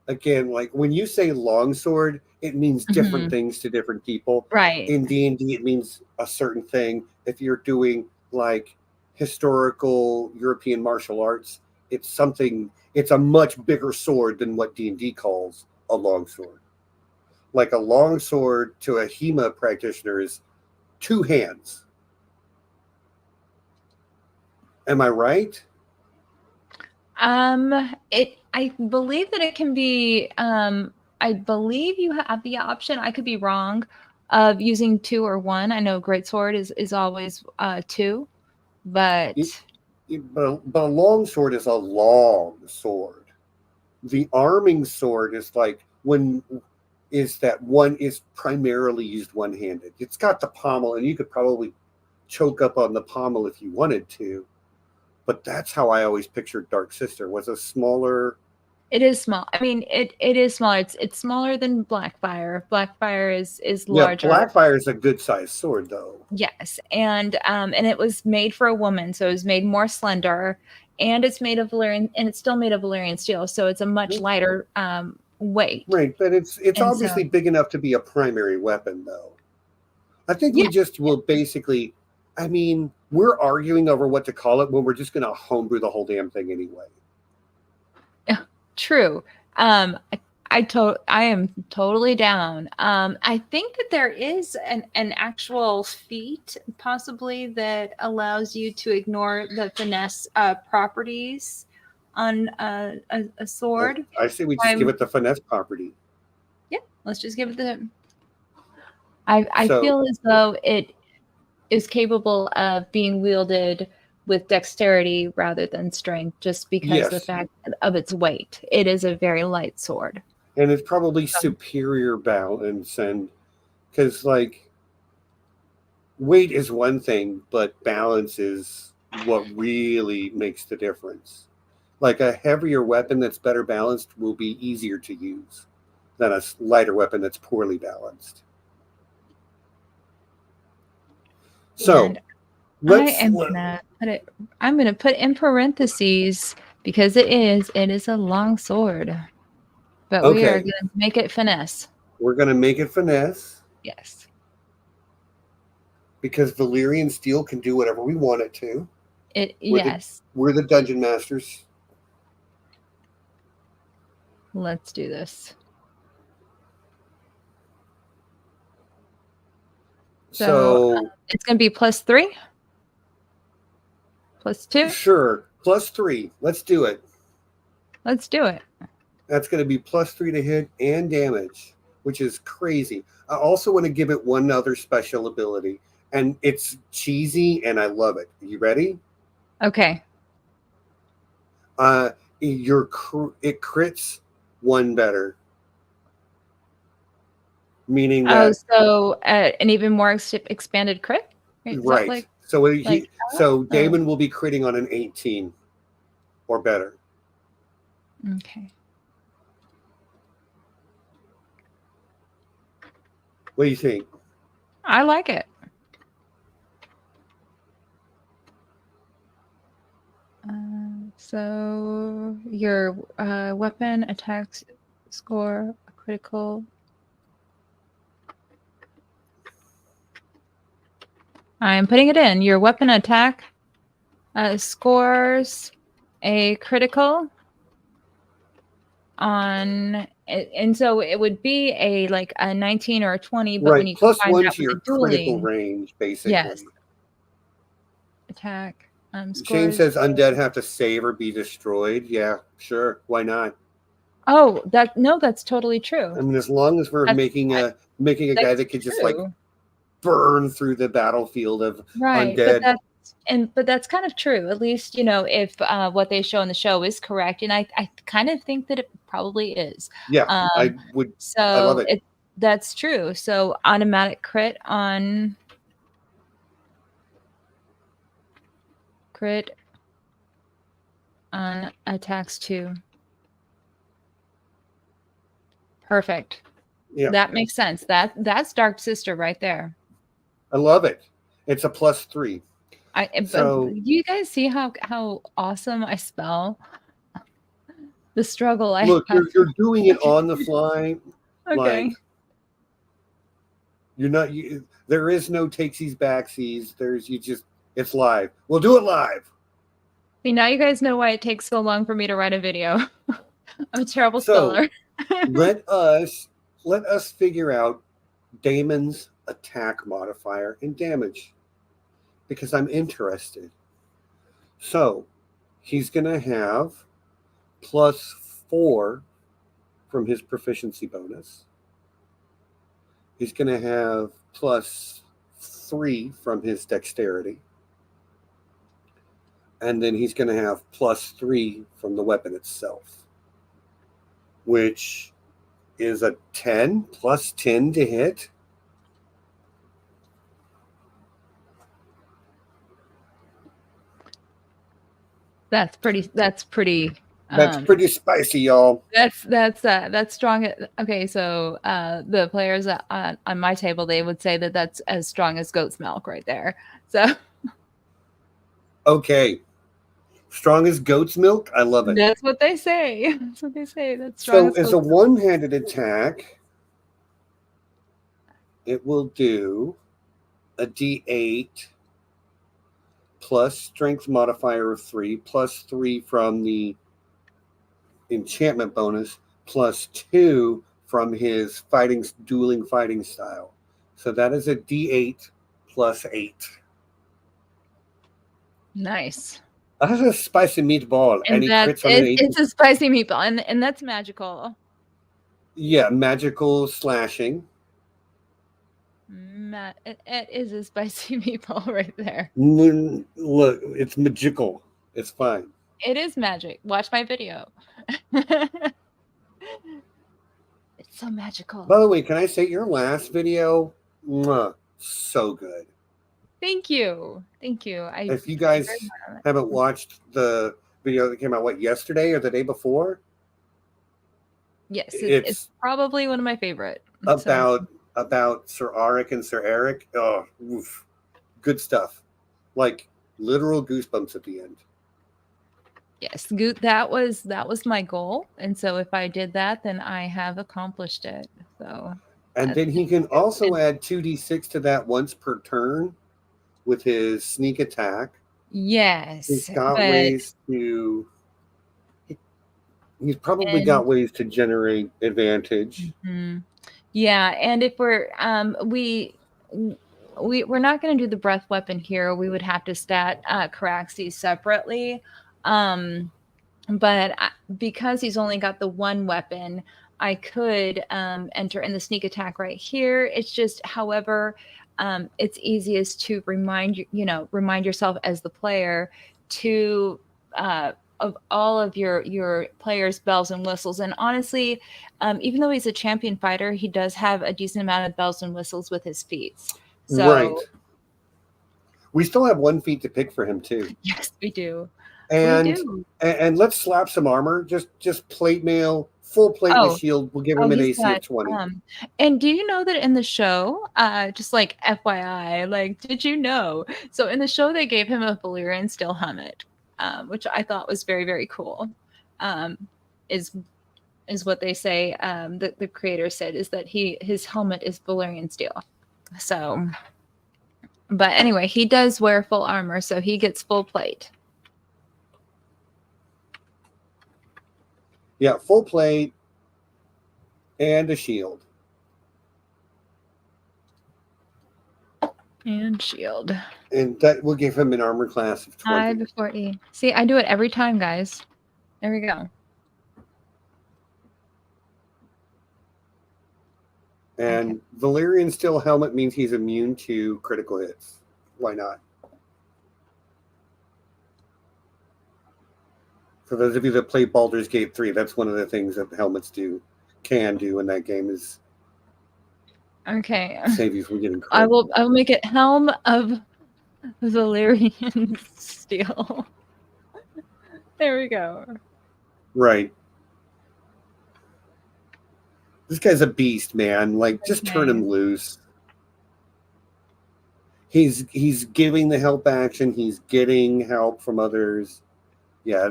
again. Like when you say longsword, it means different mhm. things to different people. Right. In D&D, it means a certain thing. If you're doing like historical European martial arts, it's something. It's a much bigger sword than what D&D calls a longsword. Like a longsword to a HEMA practitioner is two hands. Am I right? I believe that it can be. I believe you have the option. I could be wrong, of using two or one. I know greatsword is always two, but But a long sword is a long sword. The arming sword is like when is that one is primarily used one handed. It's got the pommel, and you could probably choke up on the pommel if you wanted to. But that's how I always pictured Dark Sister was a smaller. it is small. I mean, it is smaller. It's smaller than Blackfire. Blackfire is Yeah, larger. Blackfire is a good sized sword though. Yes, and it was made for a woman, so it was made more slender, and it's made of Valyrian, and it's still made of Valyrian steel, so it's a much lighter weight. Right, but it's And so, obviously big enough to be a primary weapon though. I think yeah, we just will basically. I mean, we're arguing over what to call it when we're just going to homebrew the whole damn thing anyway. true. I am totally down. I think that there is an actual feat possibly that allows you to ignore the finesse properties on a sword. I say we just give I'm it the finesse property. Yeah, let's just give it the. I So, feel as though it is capable of being wielded with dexterity rather than strength, just because the yes, fact of its weight. It is a very light sword. and it's probably Um, superior balance, and because like weight is one thing, but balance is what really makes the difference. Like a heavier weapon that's better balanced will be easier to use than a lighter weapon that's poorly balanced. So and I let's. am gonna put it. I'm gonna put in parentheses because it is a long sword, but we are Okay, gonna make it finesse. we're gonna make it finesse Yes. because Valyrian steel can do whatever we want it to. We're the Yes. we're the dungeon masters. Let's do this. So So it's gonna be +3, +2. sure, +3. Let's do it. Let's do it. That's going to be +3 to hit and damage, which is crazy. I also want to give it one other special ability, and it's cheesy, and I love it. You ready? Okay. Uh, it crits one better, meaning Oh, that so an even more expanded crit? Is that right. So like so oh, Daemon will be critting on an 18 or better. okay. What do you think? I like it. So your weapon attacks score a critical. I'm putting it in. Your weapon attack scores a critical on, and so it would be a 19 or a 20, but when Right, you combine +1 that to with the your critical dueling, range, yes, basically. attack Shane scores. says undead have to save or be destroyed. Yeah, sure. Why not? Oh, that's totally true. I mean, as long as we're That's making a guy that's that could just like true. burn through the battlefield of Right, but undead. But that's kind of true. At least, if what they show in the show is correct, and I kind of think that it probably is. Yeah, Um, I love so it. that's true. So automatic crit on attacks 2. Perfect. Yeah, That makes sense. That's Dark Sister right there. I love it. It's a +3. But So you guys see how awesome I spell? The struggle I look, have. you're doing it on the fly. Okay. Like you're not. There is no takesies backsies. It's live. We'll do it live. See, now you guys know why it takes so long for me to write a video. I'm a terrible So speller. let us figure out Daemon's attack modifier and damage because I'm interested. So he's going to have +4 from his proficiency bonus. He's going to have +3 from his dexterity. And then he's going to have +3 from the weapon itself, which is a 10 +10 to hit. That's pretty. That's pretty spicy, y'all. That's strong. Okay, so the players on my table, they would say that that's as strong as goat's milk right there. So Okay. Strong as goat's milk? I love it. that's what they say. That's what they say. That's strong So as as a goat's milk. one-handed attack, it will do a D8 plus strength modifier of 3, +3 from the enchantment bonus, +2 from his dueling fighting style. So that is a D8 +8. Nice. That's a spicy meatball. And Any crits on an 8? it's a spicy meatball, and that's magical. Yeah, magical slashing. It is a spicy meatball right there. Look, it's magical. It's fine. It is magic. Watch my video. It's so magical. By the way, can I say your last video? So good. Thank you. If you guys haven't watched the video that came out, yesterday or the day before? Yes, it's probably one of my favorite. About Sir Auric and Sir Eric. Oh, oof. Good stuff. Like literal goosebumps at the end. Yes, that was my goal, and so if I did that, then I have accomplished it. So, and then he can also add 2d6 to that once per turn with his sneak attack. Yes, he's got ways to. He's probably got ways to generate advantage. Mm-hmm. Yeah, and if we're we're not going to do the breath weapon here. We would have to stat Caraxes separately. But because he's only got the one weapon, I could enter in the sneak attack right here. It's just, however, it's easiest to remind yourself as the player to of all of your players' bells and whistles. And honestly, even though he's a champion fighter, he does have a decent amount of bells and whistles with his feats. So, right. We still have 1 feat to pick for him too. Yes, we do. And let's slap some armor. Just plate mail, full plate and a shield. We'll give him an AC of 20. And do you know that in the show, just like FYI, like, did you know? So in the show, they gave him a Valyrian steel helmet, which I thought was very, very cool. Is what they say. The creator said is that his helmet is Valyrian steel. So, but anyway, he does wear full armor, so he gets full plate. Yeah, full plate and a shield. And shield. And that will give him an armor class of 20. I before E. See, I do it every time, guys. There we go. And Valyrian steel helmet means he's immune to critical hits. Why not? For those of you that play Baldur's Gate 3, that's one of the things that the helmets can do in that game is Okay. save you from getting crit. I will make it Helm of Valyrian Steel. There we go. Right. This guy's a beast, man. Like, just turn him loose. He's giving the help action. He's getting help from others. Yeah.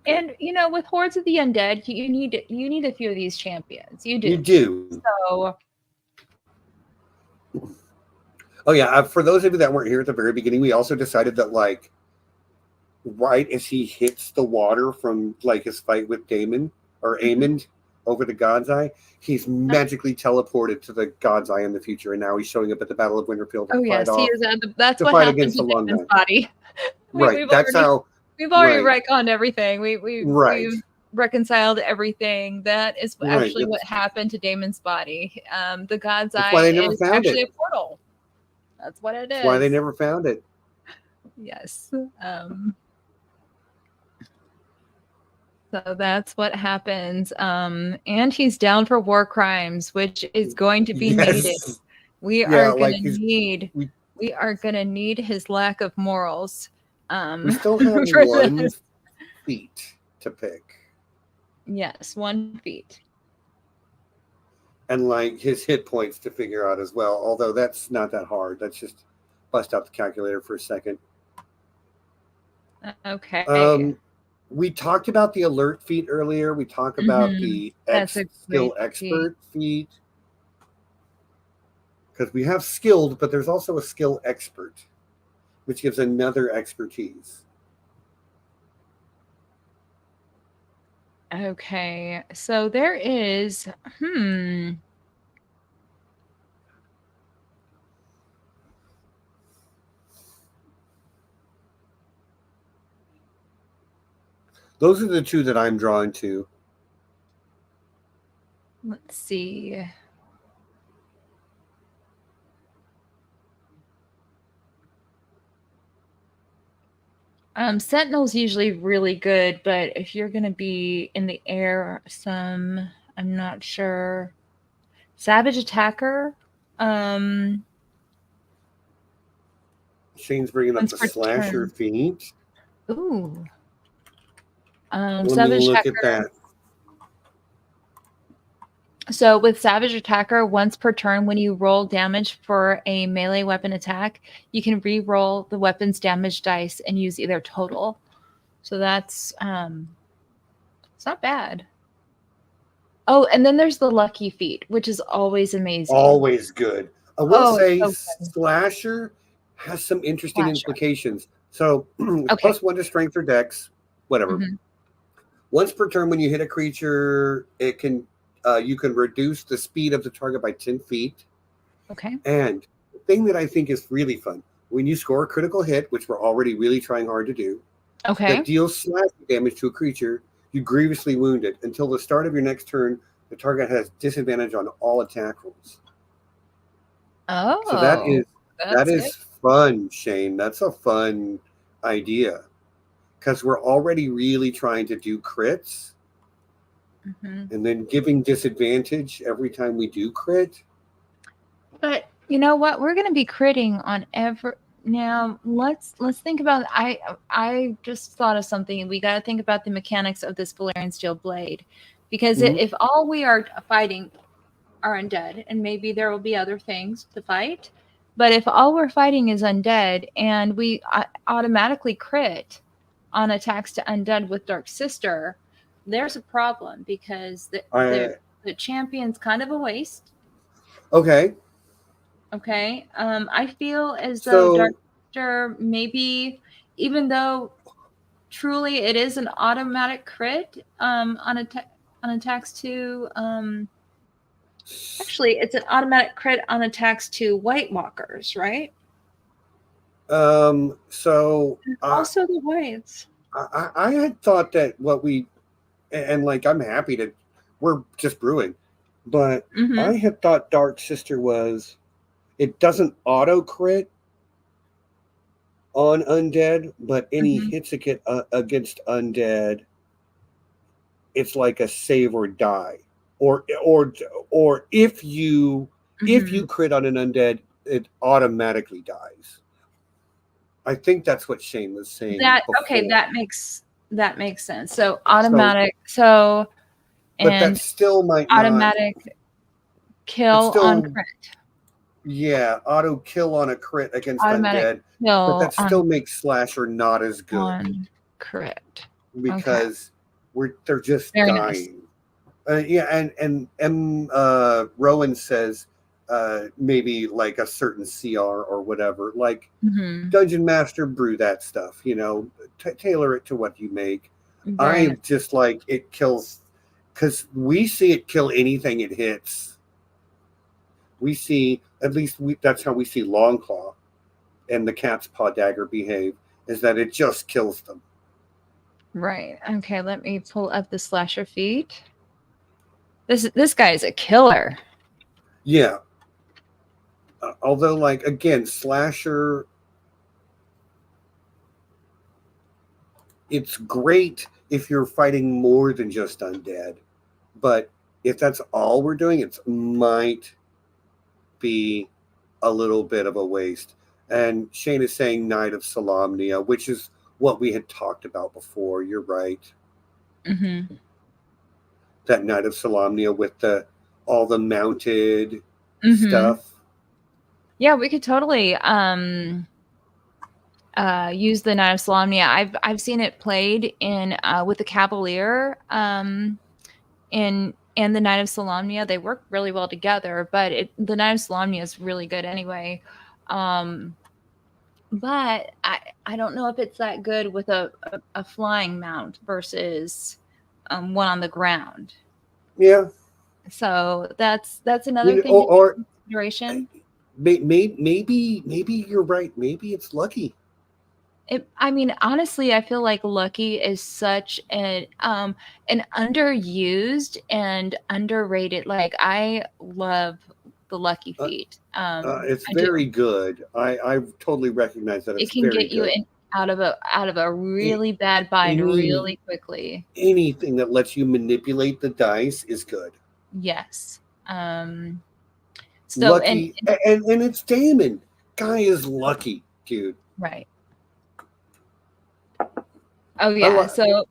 And with Hordes of the Undead, you need a few of these champions. You do. You do. So. Oh yeah. For those of you that weren't here at the very beginning, we also decided that like, right as he hits the water from like his fight with Daemon or Aemond over the God's Eye, he's magically teleported to the God's Eye in the future, and now he's showing up at the Battle of Winterfell. Oh yes, he is. That's what happened to Daemon's body. Right. That's how. We've already retconned everything. We've reconciled everything. That is actually what happened to Daemon's body. The God's Eye is actually a portal. That's what it is. That's why they never found it. Yes. So that's what happens. And he's down for war crimes, which is going to be needed. We are going to need his lack of morals. We still have one feat to pick. Yes, 1 feat. And like his hit points to figure out as well. Although that's not that hard. That's just bust out the calculator for a second. Okay. We talked about the alert feat earlier. We talked about the skill expert feat. Because we have skilled, but there's also a skill expert, which gives another expertise. Okay, so there is, Those are the two that I'm drawn to. Let's see. Sentinel's usually really good, but if you're going to be in the air, I'm not sure. Savage Attacker. Shane's bringing up the slasher feat. Ooh. Let me look at that. So with Savage Attacker, once per turn, when you roll damage for a melee weapon attack, you can re-roll the weapon's damage dice and use either total. So that's it's not bad. Oh, and then there's the Lucky Feat, which is always amazing. Always good. I will say Slasher has some interesting implications. So +1 to strength or dex, whatever. Once per turn, when you hit a creature, it can you can reduce the speed of the target by 10 feet. Okay. And the thing that I think is really fun, when you score a critical hit, which we're already really trying hard to do, that deals slashing damage to a creature, you grievously wound it. Until the start of your next turn, the target has disadvantage on all attack rolls. Oh. So that is fun, Shane. That's a fun idea. Because we're already really trying to do crits. And then giving disadvantage every time we do crit. But you know what? We're going to be critting on every. Now let's think about. I just thought of something. We got to think about the mechanics of this Valyrian Steel Blade, because if all we are fighting are undead, and maybe there will be other things to fight, but if all we're fighting is undead and we automatically crit on attacks to undead with Dark Sister, there's a problem, because the champion's kind of a waste. Okay. I feel as though Dark Sister, maybe, even though truly it is an automatic crit on attacks to actually it's an automatic crit on attacks to White Walkers, right? So also the Whites. I had thought that I'm happy to, we're just brewing, but I had thought Dark Sister was, it doesn't auto crit on undead, but any hits against undead it's like a save or die, or if you crit on an undead, it automatically dies. I think that's what Shane was saying That okay, before. that makes sense. So So, automatic, but that and still might not. automatic It's kill on still, crit. yeah, auto kill on a crit against Automatic undead, but kill that still makes slasher not as good on crit. Okay. because they're just Very nice. dying. Yeah, and Rowan says maybe like a certain CR or whatever. Like Mm-hmm. Dungeon Master, brew that stuff. Tailor it to what you make. Very I nice. just like it kills because we see it kill anything it hits. We see at least that's how we see Longclaw and the cat's paw dagger behave. Is that it just kills them. Right. Okay, let me pull up the slasher feat. This guy is a killer. Yeah. Although, like again, slasher, it's great if you're fighting more than just undead, but if that's all we're doing, it might be a little bit of a waste. And Shane is saying Night of Solamnia, which is what we had talked about before. You're right. Mm-hmm. That Night of Solamnia with all the mounted Mm-hmm. stuff. Yeah, we could totally use the Knight of Solamnia. I've seen it played in with the Cavalier in and the Knight of Solamnia. They work really well together, but the Knight of Solamnia is really good anyway. But I don't know if it's that good with a flying mount versus one on the ground. Yeah. So that's another thing to take Or into consideration. maybe you're right. Maybe it's lucky. I mean, honestly, I feel like Lucky is such an underused and underrated. Like, I love the Lucky Uh, feat. it's I do. very good. I totally recognize that It it's can very get you good. out of a A- really bad bind Any really quickly. anything that lets you manipulate the dice is good. Yes. So Lucky, and it's Daemon. Guy is lucky, dude. right. Oh I yeah. love. So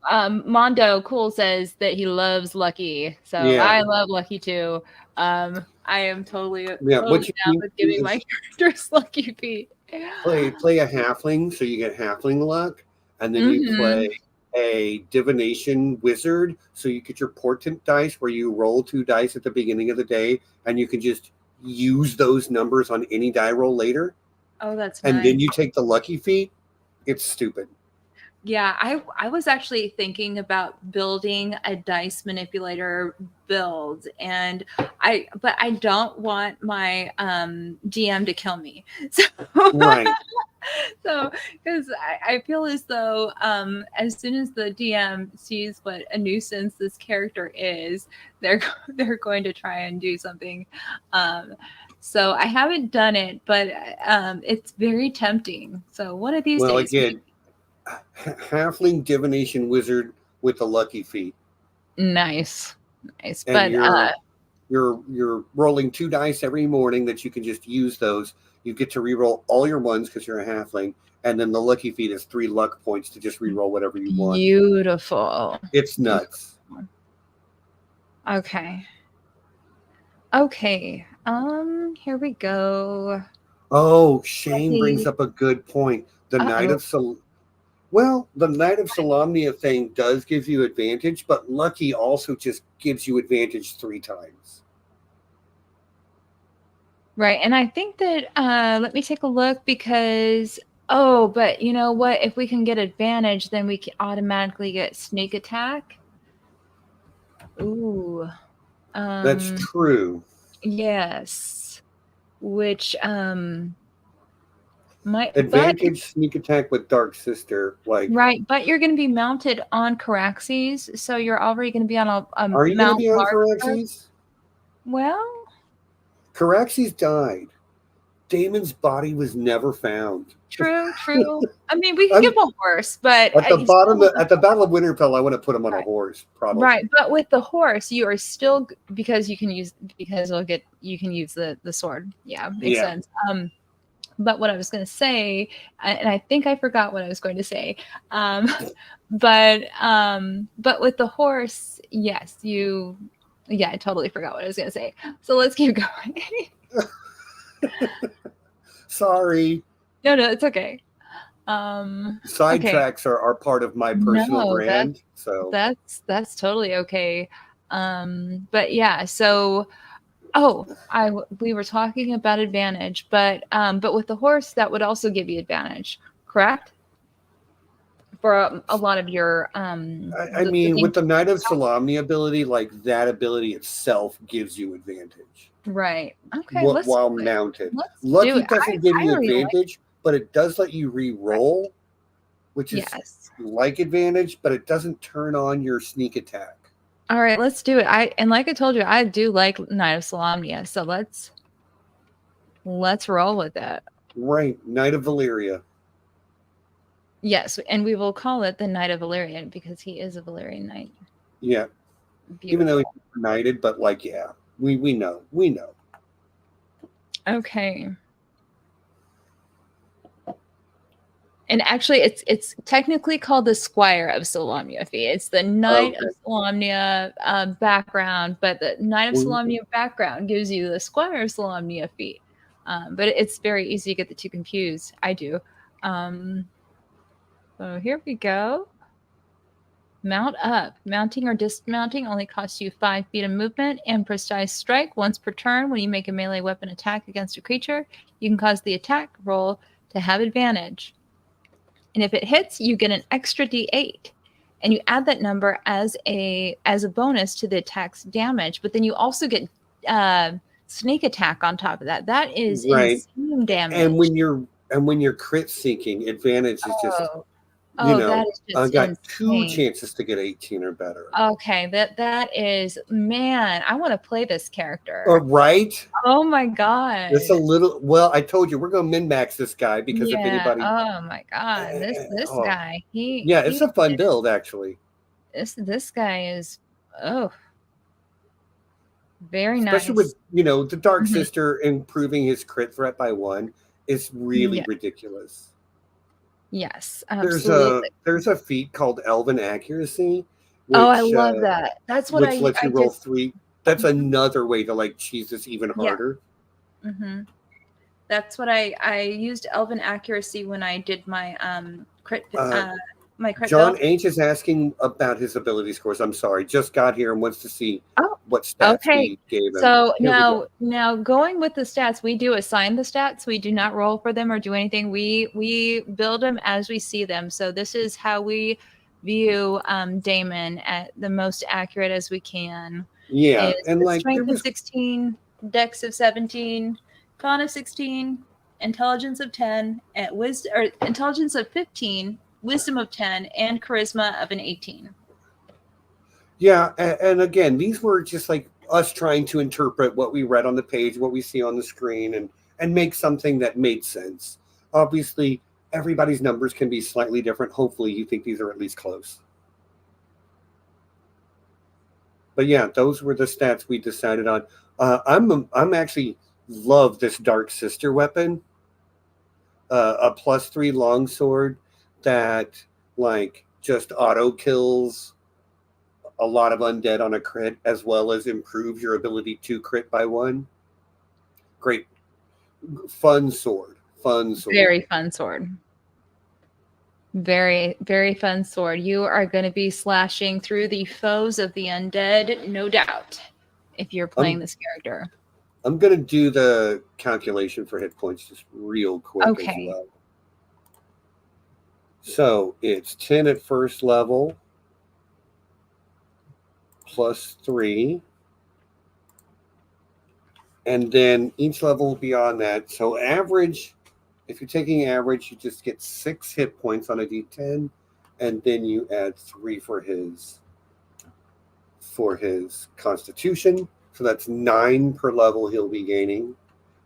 Mondo Cool says that he loves Lucky. So Yeah, I love Lucky too. I am yeah. totally What you down need with to do giving my is characters Lucky feet. play a halfling, so you get halfling luck, and then you Mm-hmm. play a divination wizard, so you get your portent dice, where you roll 2 dice at the beginning of the day, and you can just use those numbers on any die roll later, Oh, that's and then nice. you take the lucky feat. It's stupid. Yeah, I was actually thinking about building a dice manipulator build, and but I don't want my GM to kill me. So Right. so because I feel as though as soon as the DM sees what a nuisance this character is, they're they're going to try and do something. Um, so I haven't done it, but it's very tempting. So one of these Well, days, again, halfling divination wizard with the lucky feat, nice, nice. and But you're rolling 2 dice every morning that you can just use those. You get to reroll all your ones because you're a halfling, and then the lucky feat is 3 luck points to just reroll whatever you want. beautiful, It's beautiful. nuts. Okay, okay. Here we go. Oh, Shane brings Lucky. up a good point. The Knight Uh-oh. of the Knight of Solamnia thing does give you advantage, but lucky also just gives you advantage 3 times. Right. And I think that let me take a look because oh, but you know what? If we can get advantage, then we can automatically get sneak attack. Ooh. That's Um true. yes. Which might but Advantage sneak attack with Dark Sister. Like, right, but you're going to be mounted on Caraxes, so you're already going to be on a are you going to mount be on larger. Caraxes? Well, Caraxes died. Daemon's body was never found. True. I mean, we could I'm give him a horse, but at the it's still bottom at the Battle of Winterfell. I want to put him on a right. horse, probably. Right, but with the horse, you are still because you can use the sword. Yeah, makes sense. But what I was going to say, and I think I forgot what I was going to say, um, but with the horse, yes, I totally forgot what I was going to say. So let's keep going. Sorry. No, it's okay. Sidetracks are part of my personal brand, so that's totally okay. But yeah, so we were talking about advantage, but with the horse, that would also give you advantage, correct? For a lot of your I mean, with the Knight of Solamnia ability, like that ability itself gives you advantage. Right. Okay. While mounted. Let's do Lucky it. doesn't give you really advantage, but it does let you re-roll, which is like advantage, but it doesn't turn on your sneak attack. All right, let's do it. And like I told you, I do like Knight of Solamnia, so let's roll with it. Right, Knight of Valyria. Yes, and we will call it the Knight of Valyrian because he is a Valyrian knight. Yeah. Beautiful. Even though he's knighted, but like, yeah, we know. Okay. And actually, it's technically called the Squire of Solamnia fee. It's the Knight of Solamnia background, but the Knight of Solamnia background gives you the Squire of Solamnia fee. But it's very easy to get the two confused. I do. So here we go. Mount up. Mounting or dismounting only costs you 5 feet of movement and precise strike once per turn. When you make a melee weapon attack against a creature, you can cause the attack roll to have advantage. And if it hits, you get an extra D8. And you add that number as a bonus to the attack's damage. But then you also get sneak attack on top of that. That is insane damage. And when you're crit seeking, advantage is just that is just I got insane. 2 chances to get 18 or better. Okay, that is, man, I want to play this character. Right? Oh my god. It's a little, well, I told you we're going to min-max this guy because if anybody. Oh my god, this guy, it's a fun build actually. This guy is very nice. Especially with the Dark Sister improving his crit threat by 1 is really ridiculous. Yes, absolutely. There's a feat called Elven Accuracy. Which, I love that. That's what which lets you roll 3. That's another way to like cheese this even harder. Mm-hmm. That's what I used Elven Accuracy when I did my crit. My crit John build. H is asking about his ability scores. I'm sorry, just got here and wants to see what stats we gave him. So now going with the stats, we do assign the stats. We do not roll for them or do anything. We build them as we see them. So this is how we view Daemon at the most accurate as we can. Yeah, and like strength of 16, dex of 17, con of 16, intelligence of 10, and intelligence of 15. Wisdom of 10 and charisma of an 18. Yeah, and again, these were just like us trying to interpret what we read on the page, what we see on the screen, and make something that made sense. Obviously, everybody's numbers can be slightly different. Hopefully, you think these are at least close. But yeah, those were the stats we decided on. I'm actually love this Dark Sister weapon. A +3 longsword that like just auto kills a lot of undead on a crit, as well as improves your ability to crit by 1. Great, fun sword. Very fun sword. Very, very fun sword. You are going to be slashing through the foes of the undead, no doubt, if you're playing this character. I'm going to do the calculation for hit points just real quick as well. So it's 10 at first level, +3. And then each level beyond that. So average, if you're taking average, you just get 6 hit points on a D10. And then you add 3 for his constitution. So that's 9 per level he'll be gaining.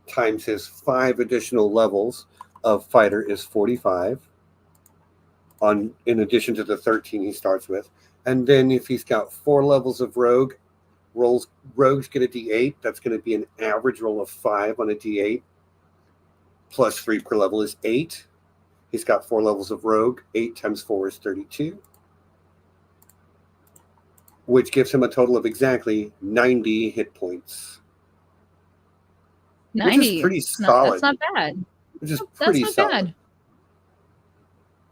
times his 5 additional levels of fighter is 45, in addition to the 13 he starts with. And then if he's got 4 levels of rogues get a d8. That's going to be an average roll of 5 on a d8. Plus 3 per level is 8. He's got 4 levels of rogue. 8 times 4 is 32. Which gives him a total of exactly 90 hit points. 90. Which is pretty solid. That's not bad. Which is pretty solid. Bad.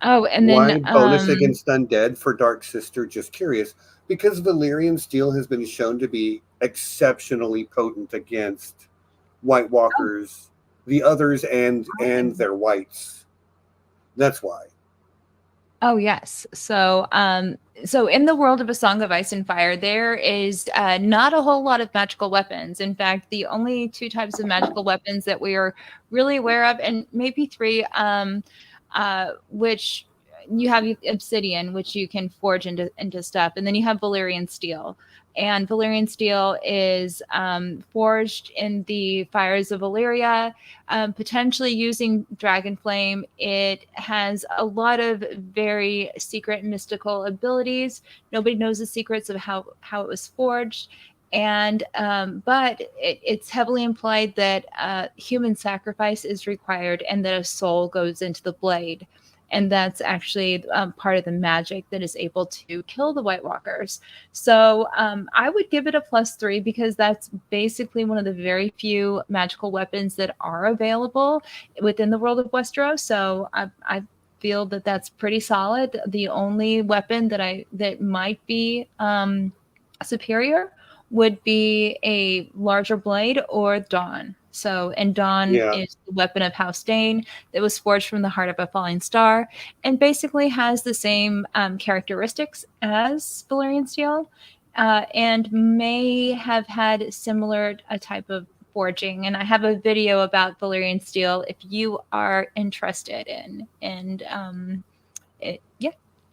Oh, and why then bonus against undead for Dark Sister? Just curious, because Valyrian steel has been shown to be exceptionally potent against White Walkers, the others, and their whites. That's why. Oh yes. So so in the world of A Song of Ice and Fire, there is not a whole lot of magical weapons. In fact, the only 2 types of magical weapons that we are really aware of, and maybe 3, which you have obsidian, which you can forge into stuff, and then you have Valyrian steel. And Valyrian steel is forged in the fires of Valyria, potentially using dragon flame. It has a lot of very secret mystical abilities. Nobody knows the secrets of how it was forged. And but it's heavily implied that human sacrifice is required and that a soul goes into the blade. And that's actually part of the magic that is able to kill the White Walkers. So I would give it a +3 because that's basically one of the very few magical weapons that are available within the world of Westeros. So I feel that that's pretty solid. The only weapon that might be superior would be a larger blade or Dawn. So, and Dawn is the weapon of House Dane that was forged from the heart of a falling star, and basically has the same characteristics as Valyrian steel, and may have had similar type of forging. And I have a video about Valyrian steel if you are interested in, and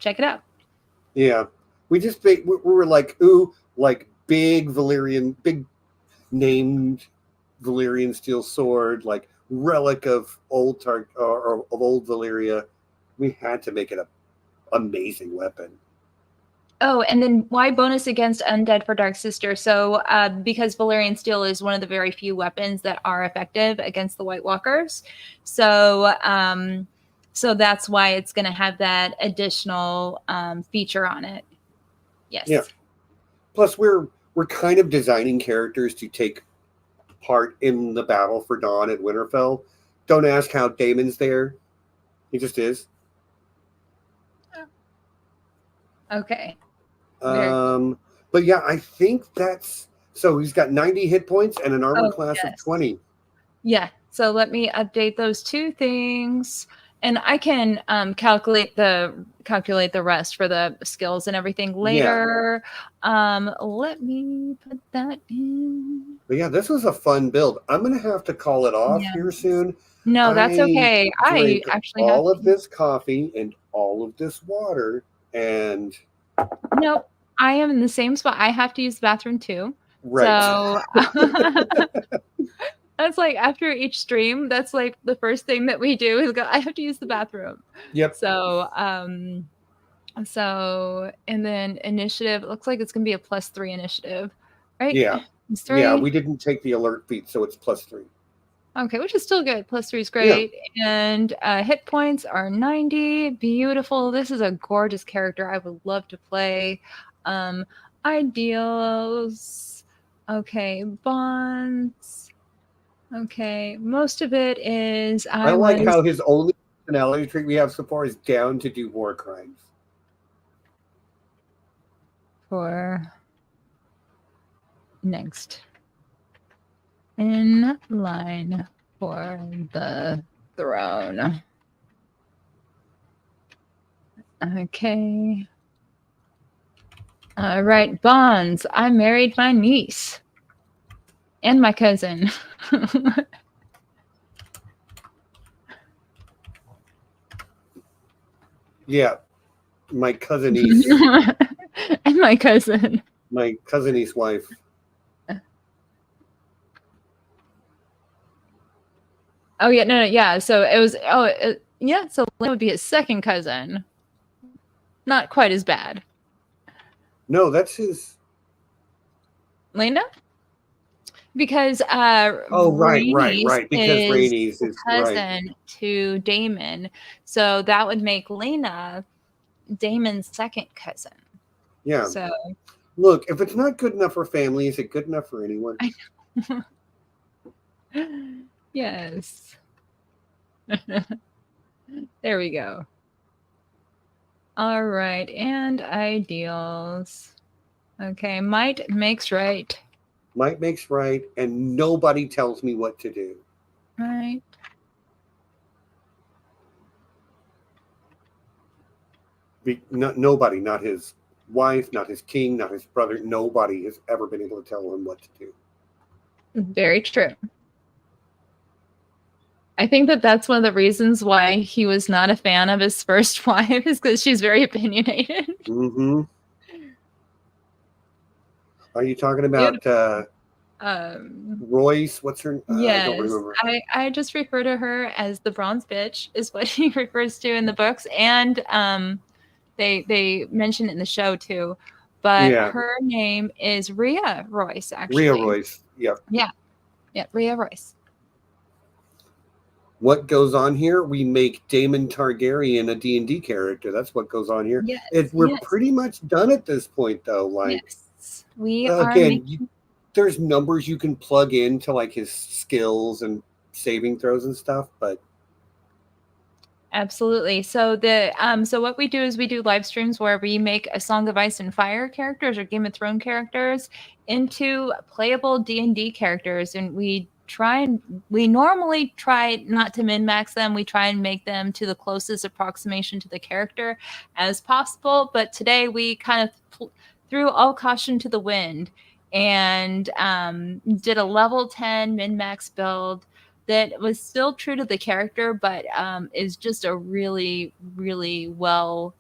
check it out. Yeah, we were like, ooh, like big named Valyrian steel sword, like relic of old of old Valyria. We had to make it an amazing weapon. Oh, and then why bonus against undead for Dark Sister? So because Valyrian steel is one of the very few weapons that are effective against the White Walkers. So so that's why it's going to have that additional feature on it. Yes. Yeah. Plus, we're kind of designing characters to take part in the battle for Dawn at Winterfell. Don't ask how Daemon's there. He just is. Okay. But yeah, I think that's so. He's got 90 hit points and an armor class of 20. Yeah. So let me update those 2 things, and I can calculate the rest for the skills and everything later. Yeah. Let me put that in. But yeah, this was a fun build. I'm gonna have to call it off here soon. No, that's okay. I actually have all of this coffee and all of this water, and no, I am in the same spot. I have to use the bathroom too. Right. So that's like after each stream, that's like the first thing that we do is go, I have to use the bathroom. Yep. So and then initiative, it looks like it's gonna be a +3 initiative, right? Yeah. Yeah, we didn't take the alert feat, so it's +3. Okay, which is still good. +3 is great. Yeah. And hit points are 90. Beautiful. This is a gorgeous character I would love to play. Ideals. Okay, bonds. Okay, most of it is I like how his only personality trait we have so far is down to do war crimes. For next in line for the throne. Okay. All right, bonds. I married my niece and my cousin. Yeah, my cousin niece. And my cousin. My cousin niece wife. Oh yeah, no, yeah. So it was. Yeah. So Lena would be his second cousin. Not quite as bad. No, that's his. Lena, because Oh, Rhaenys right. Because is Rainey's the is right. cousin to Daemon, so that would make Lena Daemon's second cousin. Yeah. So Look, if it's not good enough for family, is it good enough for anyone? I yes. There we go. All right, and ideals. Okay, might makes right. Might makes right, and nobody tells me what to do. Right. Nobody, not his wife, not his king, not his brother. Nobody has ever been able to tell him what to do. Very true. I think that that's one of the reasons why he was not a fan of his first wife, is because she's very opinionated. Mm-hmm. Are you talking about Royce? What's her? I don't Yes, remember. I just refer to her as the bronze bitch, is what he refers to in the books, and they mention it in the show too. But Yeah, her name is Rhea Royce, Rhea actually. Royce. Yep. Yeah, Rhea Royce. What goes on here? We make Daemon Targaryen a D&D character. That's what goes on here. Yes, We're pretty much done at this point, though. Like, yes. We are again, making. there's numbers you can plug into, like his skills and saving throws and stuff, but Absolutely. So so what we do is we do live streams where we make a Song of Ice and Fire characters or Game of Thrones characters into playable D&D characters, and we normally try not to min-max them. We try and make them to the closest approximation to the character as possible, but today we kind of threw all caution to the wind and did a level 10 min-max build that was still true to the character, but is just a really, really well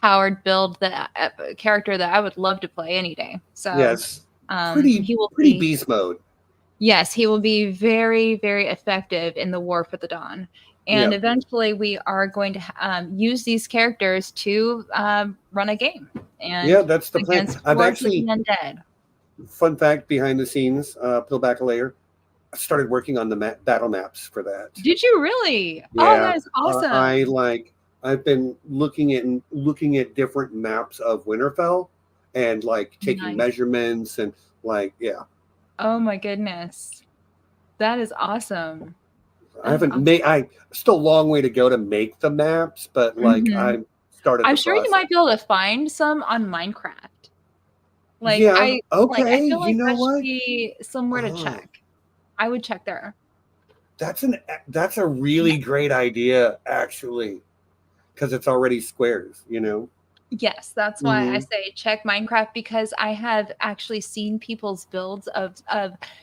powered build, that character that I would love to play any day. So yes, he will pretty be, beast mode. yes, he will be very, very effective in the War for the Dawn. And Yeah. eventually we are going to use these characters to run a game. And Yeah, that's the plan. against I've hordes of the actually, undead. fun fact behind the scenes, peel back a layer. I started working on the battle maps for that. Did you really? Oh, Yeah, that is awesome. I've been looking at different maps of Winterfell, and like taking Nice. measurements and like yeah. Oh my goodness. That is awesome. I haven't made. I still a long way to go to make the maps, but like Mhm. I started. I'm the sure you process. might be able to find some on Minecraft. Yeah. I Okay. feel You like know that should what? be somewhere to Oh, check. I would check there. that's a really great idea, actually, because it's already squares. You know. Yes, that's why I Mm-hmm. say check Minecraft, because I have actually seen people's builds of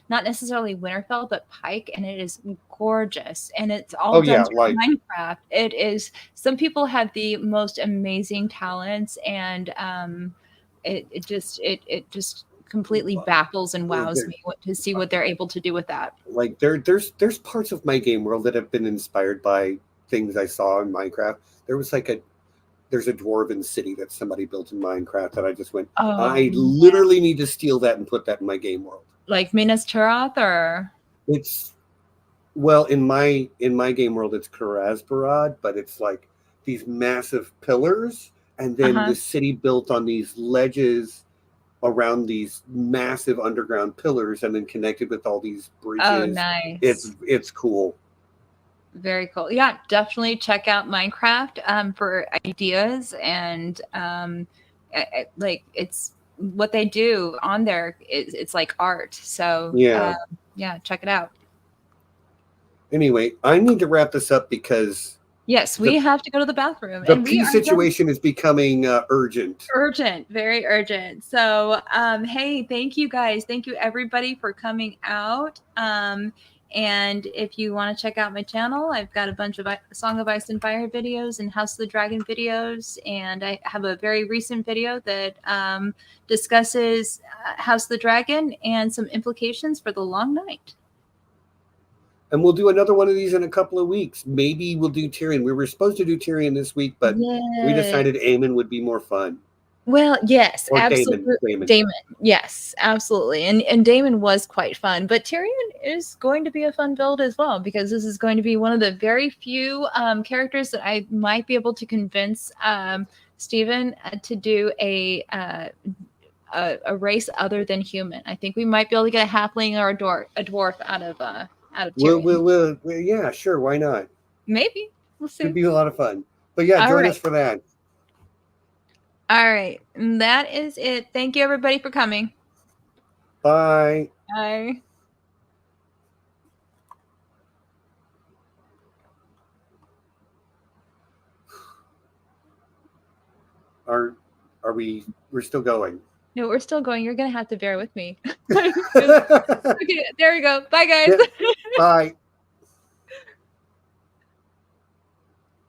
not necessarily Winterfell but Pike, and it is gorgeous, and it's all Oh done yeah, through like Minecraft. It is, some people have the most amazing talents, and it just completely baffles and wows me to see what they're able to do with that. like there's parts of my game world that have been inspired by things I saw in Minecraft. There was like there's a dwarven city that somebody built in Minecraft that I just went, Oh, I literally need to steal that and put that in my game world. like Minas Tirith, or It's well in my game world it's Karazbarad, but it's like these massive pillars and then uh-huh. the city built on these ledges around these massive underground pillars and then connected with all these Oh, bridges. nice. It's cool. Very cool. Yeah, definitely check out Minecraft for ideas, and like it's what they do on there. It's like art. So Yeah. yeah, check it out. Anyway, I need to wrap this up because Yes, we have to go to the bathroom, the and we pee are done. situation is becoming urgent. Urgent, very urgent. So, hey, thank you guys. Thank you everybody for coming out. And if you want to check out my channel, I've got a bunch of Song of Ice and Fire videos and House of the Dragon videos. And I have a very recent video that discusses House of the Dragon and some implications for the Long Night. And we'll do another one of these in a couple of weeks. Maybe we'll do Tyrion. We were supposed to do Tyrion this week, but we decided Aemon would be more fun. Well, yes, Or absolutely. Daemon. Yes, absolutely. And Daemon was quite fun, but Tyrion is going to be a fun build as well, because this is going to be one of the very few characters that I might be able to convince Stephen to do a race other than human. I think we might be able to get a halfling or a dwarf out of Tyrion. Yeah, sure. Why not? Maybe. We'll see. Could be a lot of fun. But yeah, join us for that. All right. And that is it. Thank you, everybody, for coming. Bye. Bye. We're still going? No, we're still going. You're going to have to bear with me. Okay, there we go. Bye, guys. Yeah. Bye.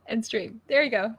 End stream. There you go.